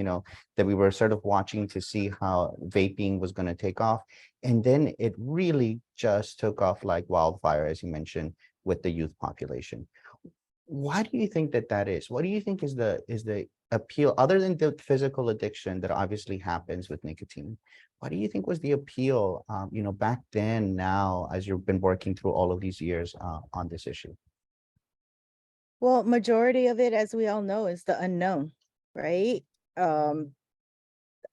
that we were sort of watching to see how vaping was going to take off. And then it really just took off like wildfire, as you mentioned, with the youth population. Why do you think that is? What do you think is the appeal, other than the physical addiction that obviously happens with nicotine? What do you think was the appeal, back then, now, as you've been working through all of these years on this issue? Well, majority of it, as we all know, is the unknown, right? Um,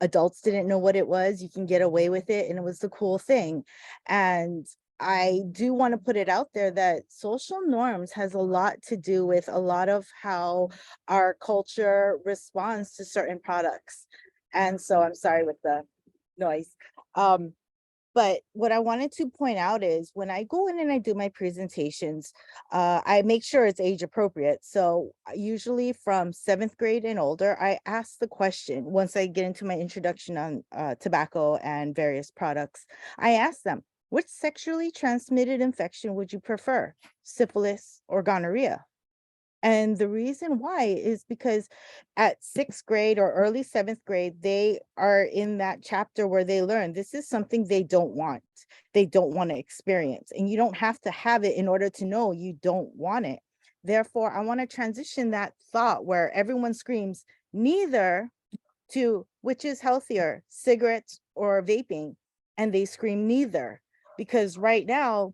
Adults didn't know what it was. You can get away with it, and it was the cool thing. And I do want to put it out there that social norms has a lot to do with a lot of how our culture responds to certain products. And so I'm sorry with the noise. But what I wanted to point out is when I go in and I do my presentations, I make sure it's age appropriate. So usually from 7th grade and older, I ask the question once I get into my introduction on tobacco and various products. I ask them, which sexually transmitted infection would you prefer, syphilis or gonorrhea? And the reason why is because at 6th grade or early 7th grade, they are in that chapter where they learn this is something they don't want. They don't want to experience. And you don't have to have it in order to know you don't want it. Therefore, I want to transition that thought where everyone screams neither to which is healthier, cigarettes or vaping. And they scream neither. Because right now,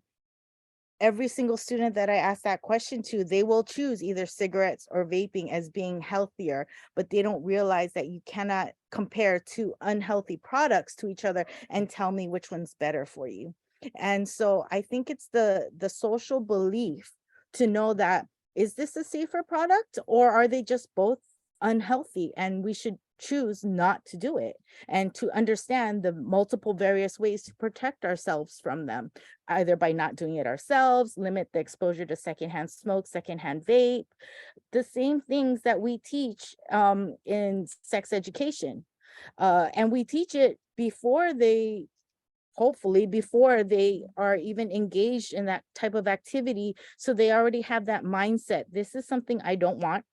every single student that I ask that question to, they will choose either cigarettes or vaping as being healthier, but they don't realize that you cannot compare two unhealthy products to each other and tell me which one's better for you. And so I think it's the social belief to know that, is this a safer product or are they just both unhealthy and we should choose not to do it, and to understand the multiple various ways to protect ourselves from them, either by not doing it ourselves, limit the exposure to secondhand smoke, secondhand vape, the same things that we teach in sex education. And we teach it before they, hopefully before they are even engaged in that type of activity. So they already have that mindset. This is something I don't want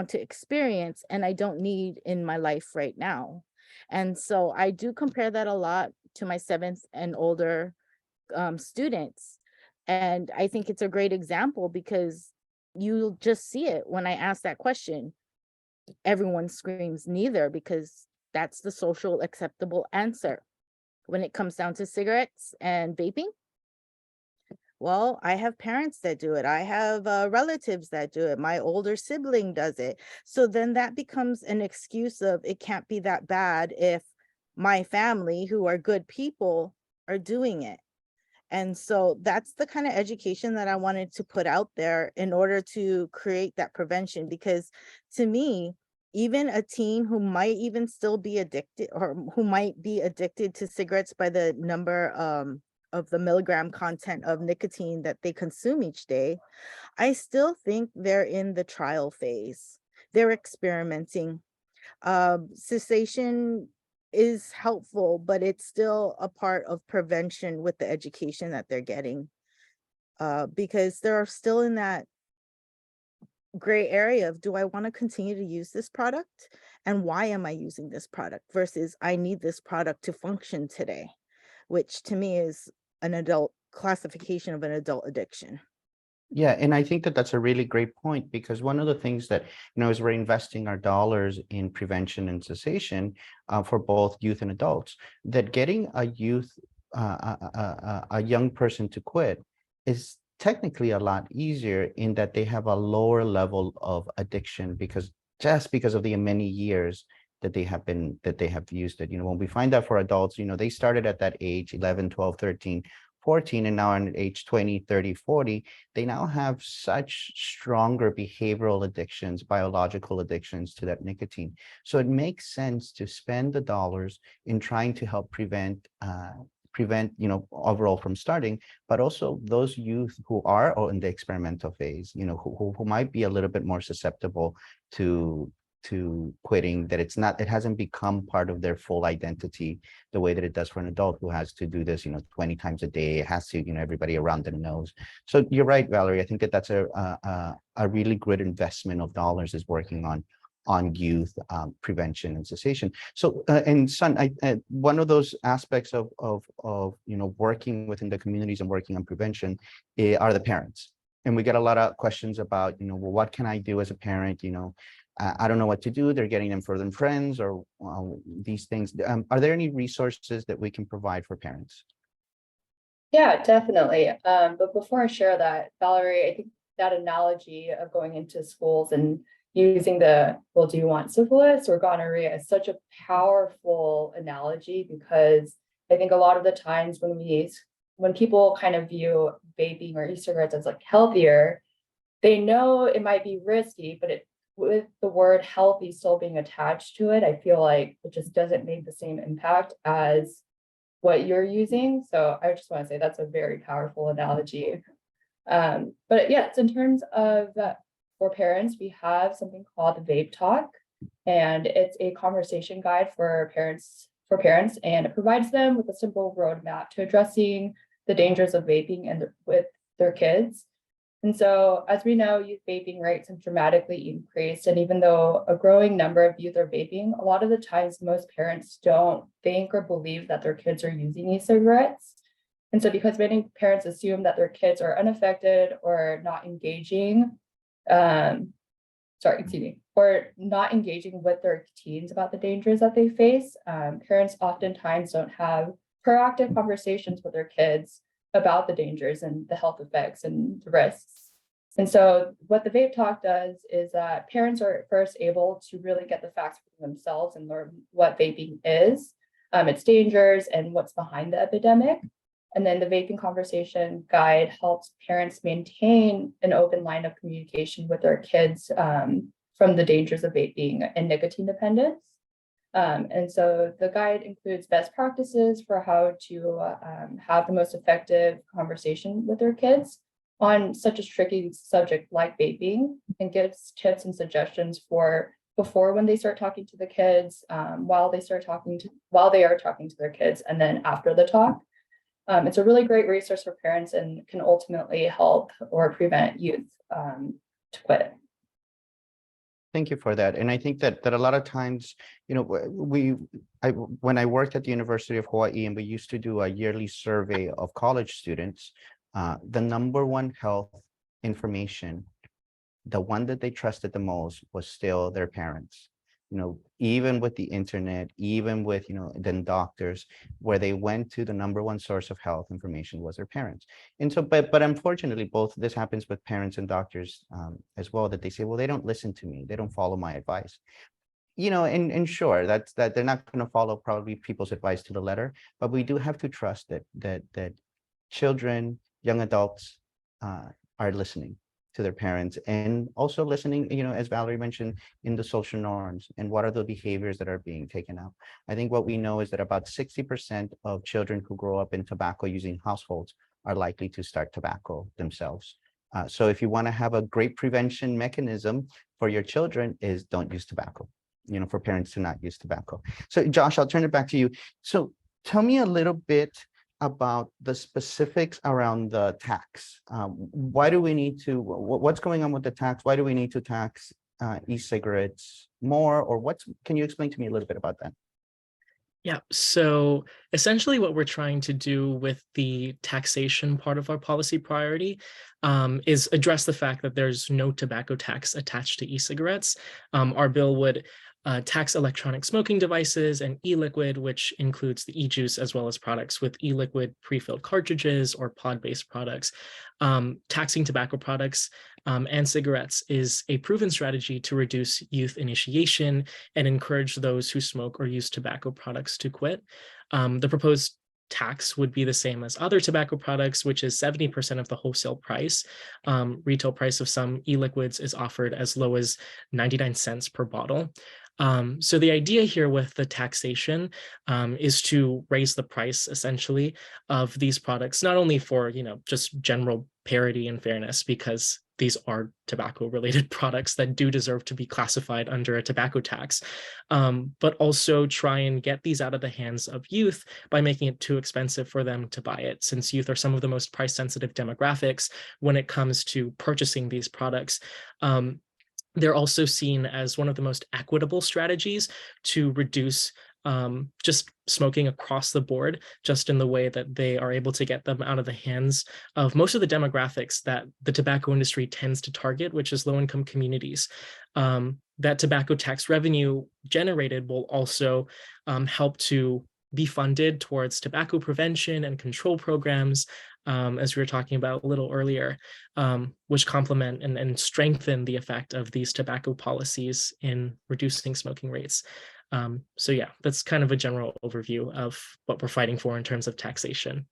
to experience, and I don't need in my life right now. And so I do compare that a lot to my 7th and older students. And I think it's a great example because you'll just see it when I ask that question. Everyone screams neither because that's the social acceptable answer. When it comes down to cigarettes and vaping, well, I have parents that do it. I have relatives that do it. My older sibling does it. So then that becomes an excuse of it can't be that bad if my family, who are good people, are doing it. And so that's the kind of education that I wanted to put out there in order to create that prevention. Because to me, even a teen who might even still be addicted, or who might be addicted to cigarettes by the number of the milligram content of nicotine that they consume each day, I still think they're in the trial phase. They're experimenting. Cessation is helpful, but it's still a part of prevention with the education that they're getting, because they're still in that gray area of, do I want to continue to use this product? And why am I using this product versus I need this product to function today, which to me is an adult classification of an adult addiction. Yeah, and I think that that's a really great point, because one of the things that, as we're investing our dollars in prevention and cessation for both youth and adults, that getting a young person to quit is technically a lot easier in that they have a lower level of addiction because of the many years that they have used it. When we find out for adults, they started at that age, 11, 12, 13, 14, and now on age 20, 30, 40, they now have such stronger behavioral addictions, biological addictions to that nicotine. So it makes sense to spend the dollars in trying to help prevent overall from starting, but also those youth who are in the experimental phase, who might be a little bit more susceptible to quitting, that it hasn't become part of their full identity the way that it does for an adult who has to do this 20 times a day. It has to, everybody around them knows. So you're right, Valerie. I think that that's a really good investment of dollars, is working on youth prevention and cessation. So and Sun, one of those aspects of working within the communities and working on prevention are the parents. And we get a lot of questions about, well, what can I do as a parent? I don't know what to do. They're getting them for their friends or these things. Are there any resources that we can provide for parents? Yeah, definitely. But before I share that, Valerie, I think that analogy of going into schools and using well, do you want syphilis or gonorrhea is such a powerful analogy, because I think a lot of the times when people kind of view vaping or e-cigarettes as like healthier, they know it might be risky, but with the word healthy still being attached to it, I feel like it just doesn't make the same impact as what you're using. So I just want to say that's a very powerful analogy. But yes, in terms of for parents, we have something called the Vape Talk, and it's a conversation guide for parents, and it provides them with a simple roadmap to addressing the dangers of vaping and with their kids. And so, as we know, youth vaping rates have dramatically increased. And even though a growing number of youth are vaping, a lot of the times most parents don't think or believe that their kids are using e-cigarettes. And so because many parents assume that their kids are unaffected or not engaging, or not engaging with their teens about the dangers that they face, parents oftentimes don't have proactive conversations with their kids about the dangers and the health effects and the risks. And so what the Vape Talk does is that parents are first able to really get the facts for themselves and learn what vaping is, its dangers, and what's behind the epidemic. And then the Vaping Conversation Guide helps parents maintain an open line of communication with their kids from the dangers of vaping and nicotine dependence. And so the guide includes best practices for how to have the most effective conversation with their kids on such a tricky subject like vaping, and gives tips and suggestions for before, when they start talking to the kids, while they are talking to their kids, and then after the talk. It's a really great resource for parents and can ultimately help or prevent youth to quit. Thank you for that. And I think that a lot of times, when I worked at the University of Hawaiʻi, and we used to do a yearly survey of college students, the number one health information, the one that they trusted the most, was still their parents. Even with the internet, even with, then doctors, where they went to, the number one source of health information was their parents. And so, but unfortunately, both this happens with parents and doctors as well, that they say, well, they don't listen to me, they don't follow my advice. And sure, that they're not going to follow probably people's advice to the letter, but we do have to trust that children, young adults are listening to their parents, and also listening, as Valerie mentioned, in the social norms and what are the behaviors that are being taken up. I think what we know is that about 60% of children who grow up in tobacco using households are likely to start tobacco themselves. So if you want to have a great prevention mechanism for your children, is don't use tobacco, for parents to not use tobacco. So Josh, I'll turn it back to you. So tell me a little bit about the specifics around the tax. Why do we need to, what's going on with the tax? Why do we need to tax e-cigarettes more, or can you explain to me a little bit about that? Yeah, so essentially what we're trying to do with the taxation part of our policy priority is address the fact that there's no tobacco tax attached to e-cigarettes. Our bill would tax electronic smoking devices and e-liquid, which includes the e-juice, as well as products with e-liquid pre-filled cartridges or pod-based products. Taxing tobacco products and cigarettes is a proven strategy to reduce youth initiation and encourage those who smoke or use tobacco products to quit. The proposed tax would be the same as other tobacco products, which is 70% of the wholesale price. Retail price of some e-liquids is offered as low as 99 cents per bottle. So the idea here with the taxation is to raise the price essentially of these products, not only for, just general parity and fairness, because these are tobacco related products that do deserve to be classified under a tobacco tax, but also try and get these out of the hands of youth by making it too expensive for them to buy it, since youth are some of the most price sensitive demographics when it comes to purchasing these products. They're also seen as one of the most equitable strategies to reduce just smoking across the board, just in the way that they are able to get them out of the hands of most of the demographics that the tobacco industry tends to target, which is low-income communities. That tobacco tax revenue generated will also help to be funded towards tobacco prevention and control programs, as we were talking about a little earlier, which complement and strengthen the effect of these tobacco policies in reducing smoking rates. So yeah, that's kind of a general overview of what we're fighting for in terms of taxation.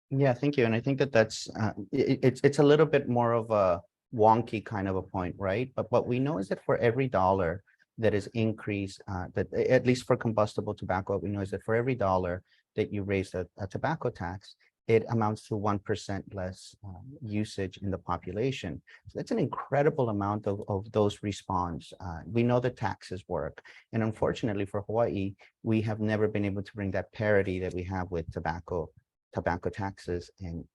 Yeah, thank you. And I think that that's it's a little bit more of a wonky kind of a point, right? But what we know is that for every dollar that is increased, that at least for combustible tobacco, what we know is that for every dollar that you raise a tobacco tax, it amounts to 1% less usage in the population. So that's an incredible amount of those response. We know that taxes work. And unfortunately for Hawaii, we have never been able to bring that parity that we have with tobacco taxes and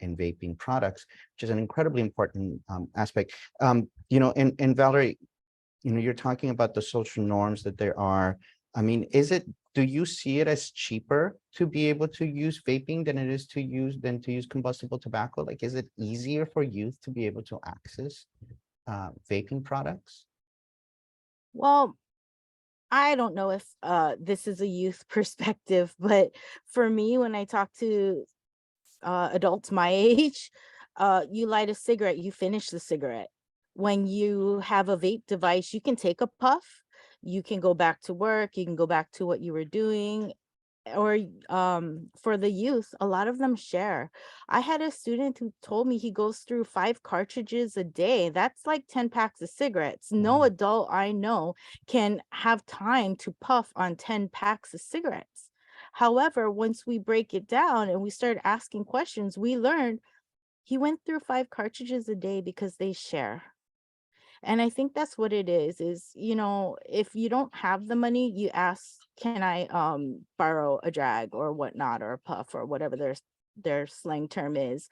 vaping products, which is an incredibly important aspect. You know, and Valerie, you know, you're talking about the social norms that there are. I mean, do you see it as cheaper to be able to use vaping than it is to use combustible tobacco? Like, is it easier for youth to be able to access vaping products? Well, I don't know if this is a youth perspective, but for me, when I talk to adults my age, you light a cigarette, you finish the cigarette. When you have a vape device, you can take a puff, you can go back to work, you can go back to what you were doing. Or for the youth, a lot of them share. I had a student who told me he goes through 5 cartridges a day. That's like 10 packs of cigarettes. No adult I know can have time to puff on 10 packs of cigarettes. However, once we break it down and we start asking questions, we learned he went through 5 cartridges a day because they share. And I think that's what it is, you know, if you don't have the money, you ask, can I borrow a drag or whatnot, or a puff, or whatever their slang term is.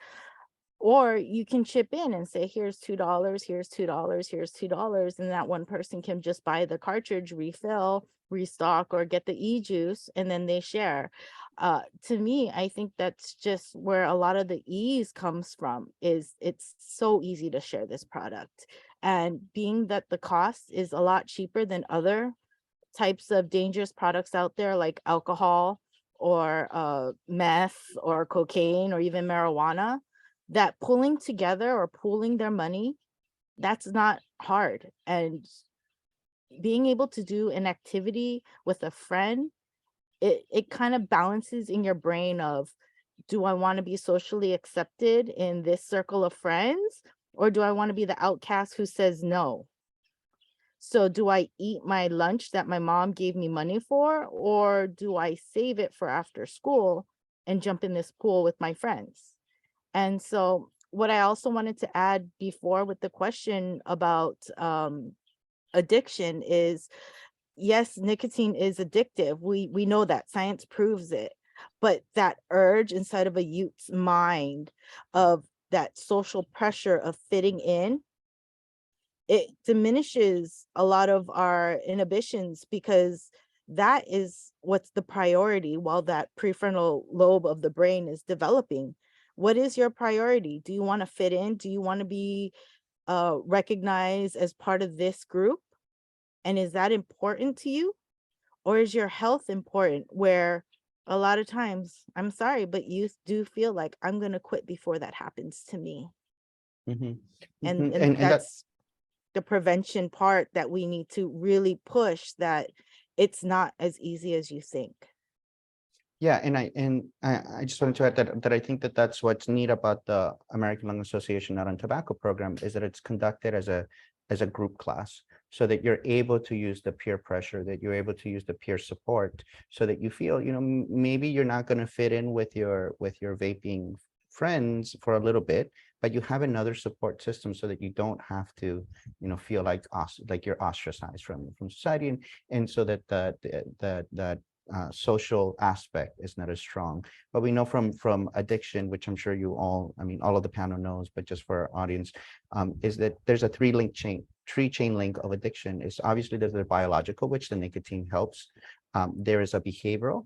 Or you can chip in and say, here's $2, here's $2, here's $2. And that one person can just buy the cartridge, refill, restock, or get the e-juice, and then they share. To me, I think that's just where a lot of the ease comes from, is it's so easy to share this product. And being that the cost is a lot cheaper than other types of dangerous products out there, like alcohol or meth or cocaine or even marijuana, that pulling together or pooling their money, that's not hard. And being able to do an activity with a friend, it kind of balances in your brain of, do I want to be socially accepted in this circle of friends, or do I want to be the outcast who says no? So do I eat my lunch that my mom gave me money for, or do I save it for after school and jump in this pool with my friends? And so what I also wanted to add before with the question about addiction is, yes, nicotine is addictive. We know that, science proves it. But that urge inside of a youth's mind of that social pressure of fitting in, it diminishes a lot of our inhibitions, because that is what's the priority while that prefrontal lobe of the brain is developing. What is your priority? Do you want to fit in? Do you want to be recognized as part of this group? And is that important to you? Or is your health important, where a lot of times, I'm sorry, but youth do feel like, I'm going to quit before that happens to me. Mm-hmm. And And that's the prevention part that we need to really push, that it's not as easy as you think. yeah, and I just wanted to add that I think that that's what's neat about the American Lung Association Not on Tobacco program, is that it's conducted as a group class, so that you're able to use the peer pressure, that you're able to use the peer support, so that you feel, you know, maybe you're not going to fit in with your vaping friends for a little bit, but you have another support system, so that you don't have to, you know, feel like you're ostracized from society, and so that that social aspect is not as strong. But we know from addiction, which I'm sure you all, I mean, all of the panel knows, but just for our audience, is that there's a three chain link of addiction. Is obviously there's the biological, which the nicotine helps, There is a behavioral,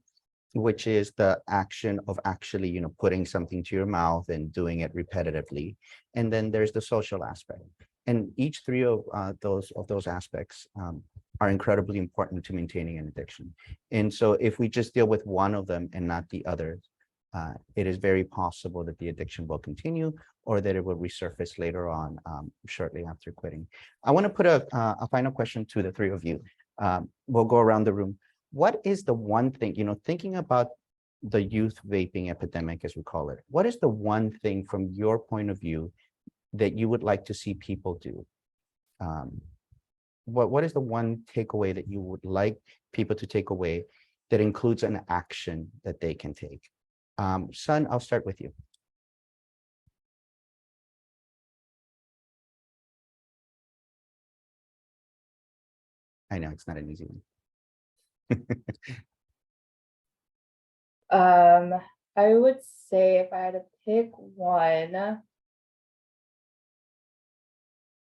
which is the action of actually, putting something to your mouth and doing it repetitively. And then there's the social aspect. And each three of those aspects are incredibly important to maintaining an addiction. And so if we just deal with one of them and not the others, it is very possible that the addiction will continue or that it will resurface later on shortly after quitting. I want to put a final question to the three of you. We'll go around the room. What is the one thing, thinking about the youth vaping epidemic, as we call it, what is the one thing from your point of view that you would like to see people do? What is the one takeaway that you would like people to take away that includes an action that they can take? Sun, I'll start with you. I know it's not an easy one. I would say if I had to pick one,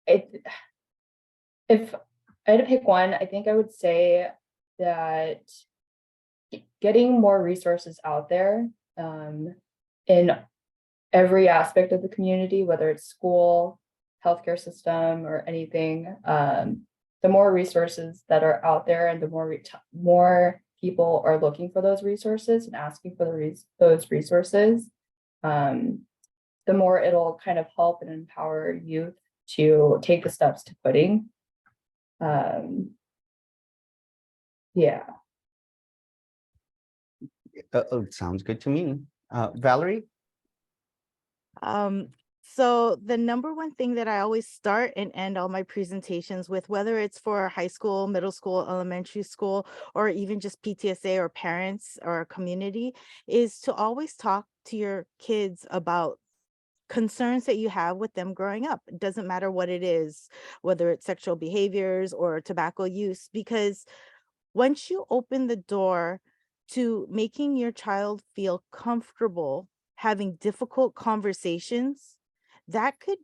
if I had to pick one, I think I would say that getting more resources out there in every aspect of the community, whether it's school, healthcare system, or anything, the more resources that are out there and the more people are looking for those resources and asking for those resources, the more it'll kind of help and empower youth to take the steps to quitting. Yeah. Sounds good to me. Valerie? So the number one thing that I always start and end all my presentations with, whether it's for high school, middle school, elementary school, or even just PTSA or parents or community, is to always talk to your kids about concerns that you have with them growing up. It doesn't matter what it is, whether it's sexual behaviors or tobacco use, because once you open the door to making your child feel comfortable having difficult conversations, that could,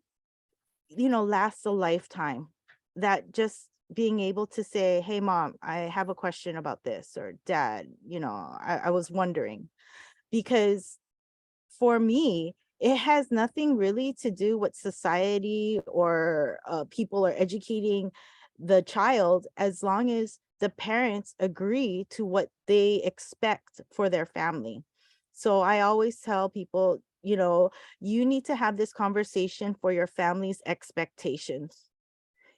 last a lifetime. That just being able to say, hey, mom, I have a question about this, or dad, I was wondering. Because for me, it has nothing really to do with society or people are educating the child, as long as the parents agree to what they expect for their family. So I always tell people, you need to have this conversation for your family's expectations.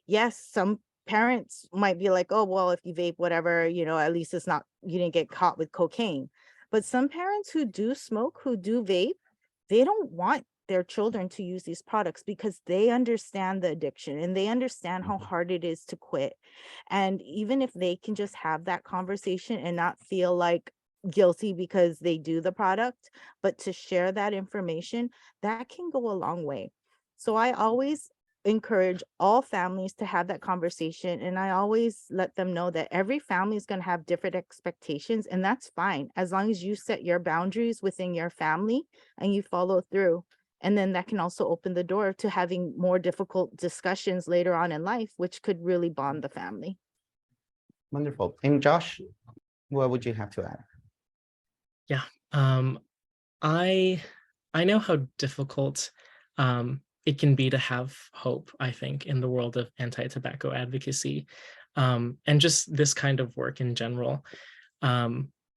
Yes, some parents might be like, oh, well, if you vape, whatever, at least it's not, you didn't get caught with cocaine. But some parents who do smoke, who do vape, they don't want their children to use these products because they understand the addiction and they understand how hard it is to quit. And even if they can just have that conversation and not feel like guilty because they do the product, but to share that information, that can go a long way. So I always encourage all families to have that conversation, and I always let them know that every family is going to have different expectations, and that's fine as long as you set your boundaries within your family and you follow through. And then that can also open the door to having more difficult discussions later on in life, which could really bond the family. Wonderful. And Josh, what would you have to add? Yeah, I know how difficult it can be to have hope, I think, in the world of anti-tobacco advocacy, and just this kind of work in general.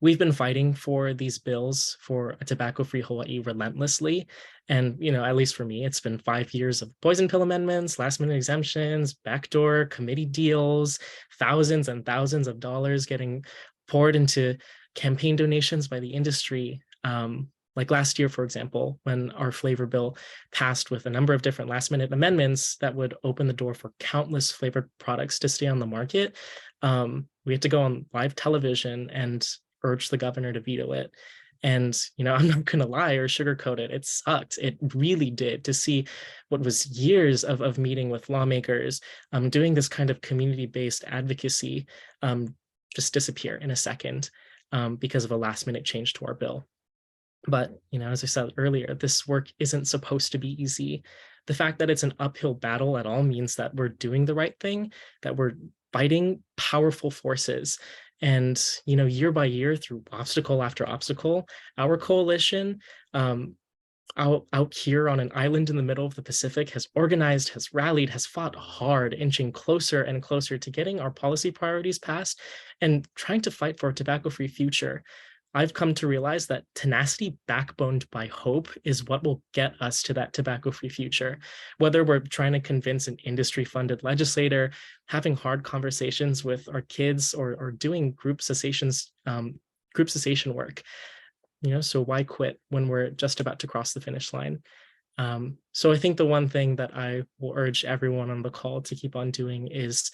We've been fighting for these bills for a tobacco-free Hawaii relentlessly. And, at least for me, it's been 5 years of poison pill amendments, last-minute exemptions, backdoor committee deals, thousands and thousands of dollars getting poured into campaign donations by the industry. Like last year, for example, when our flavor bill passed with a number of different last-minute amendments that would open the door for countless flavored products to stay on the market, we had to go on live television and urge the governor to veto it. And, I'm not going to lie or sugarcoat it. It sucked. It really did, to see what was years of meeting with lawmakers, doing this kind of community-based advocacy, just disappear in a second because of a last-minute change to our bill. But, as I said earlier, this work isn't supposed to be easy. The fact that it's an uphill battle at all means that we're doing the right thing, that we're fighting powerful forces. And, year by year, through obstacle after obstacle, our coalition out here on an island in the middle of the Pacific has organized, has rallied, has fought hard, inching closer and closer to getting our policy priorities passed and trying to fight for a tobacco-free future. I've come to realize that tenacity backboned by hope is what will get us to that tobacco-free future. Whether we're trying to convince an industry-funded legislator, having hard conversations with our kids, or doing group cessation work. So why quit when we're just about to cross the finish line? So I think the one thing that I will urge everyone on the call to keep on doing is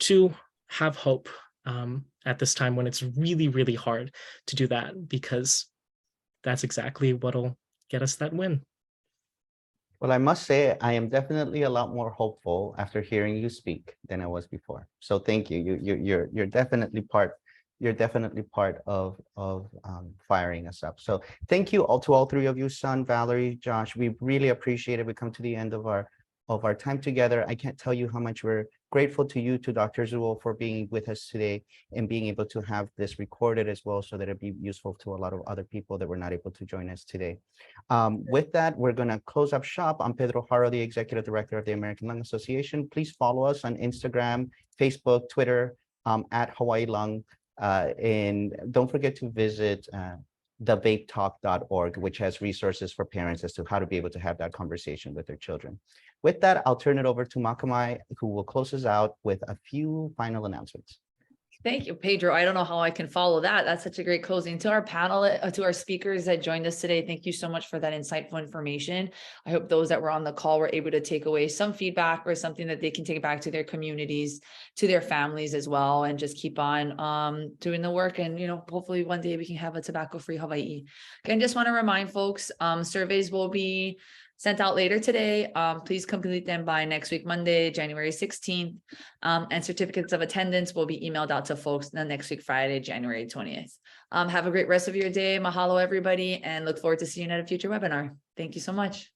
to have hope at this time when it's really, really hard to do that, because that's exactly what'll get us that win. Well, I must say, I am definitely a lot more hopeful after hearing you speak than I was before. So thank you. You're definitely part. You're definitely part of firing us up. So thank you all to all three of you, Sun, Valerie, Josh. We really appreciate it. We come to the end of our time together. I can't tell you how much we're grateful to you, to Dr. Zuo, for being with us today and being able to have this recorded as well, so that it'd be useful to a lot of other people that were not able to join us today. With that, we're going to close up shop. I'm Pedro Haro, the Executive Director of the American Lung Association. Please follow us on Instagram, Facebook, Twitter, at Hawaii Lung. And don't forget to visit thevapetalk.org, which has resources for parents as to how to be able to have that conversation with their children. With that, I'll turn it over to Makamai, who will close us out with a few final announcements. Thank you, Pedro. I don't know how I can follow that. That's such a great closing. To our panel, to our speakers that joined us today, thank you so much for that insightful information. I hope those that were on the call were able to take away some feedback or something that they can take back to their communities, to their families as well, and just keep on doing the work. And, hopefully one day we can have a tobacco-free Hawaii. Again, just want to remind folks, surveys will be sent out later today. Please complete them by next week, Monday, January 16th. And certificates of attendance will be emailed out to folks next week, Friday, January 20th. Have a great rest of your day. Mahalo, everybody, and look forward to seeing you at a future webinar. Thank you so much.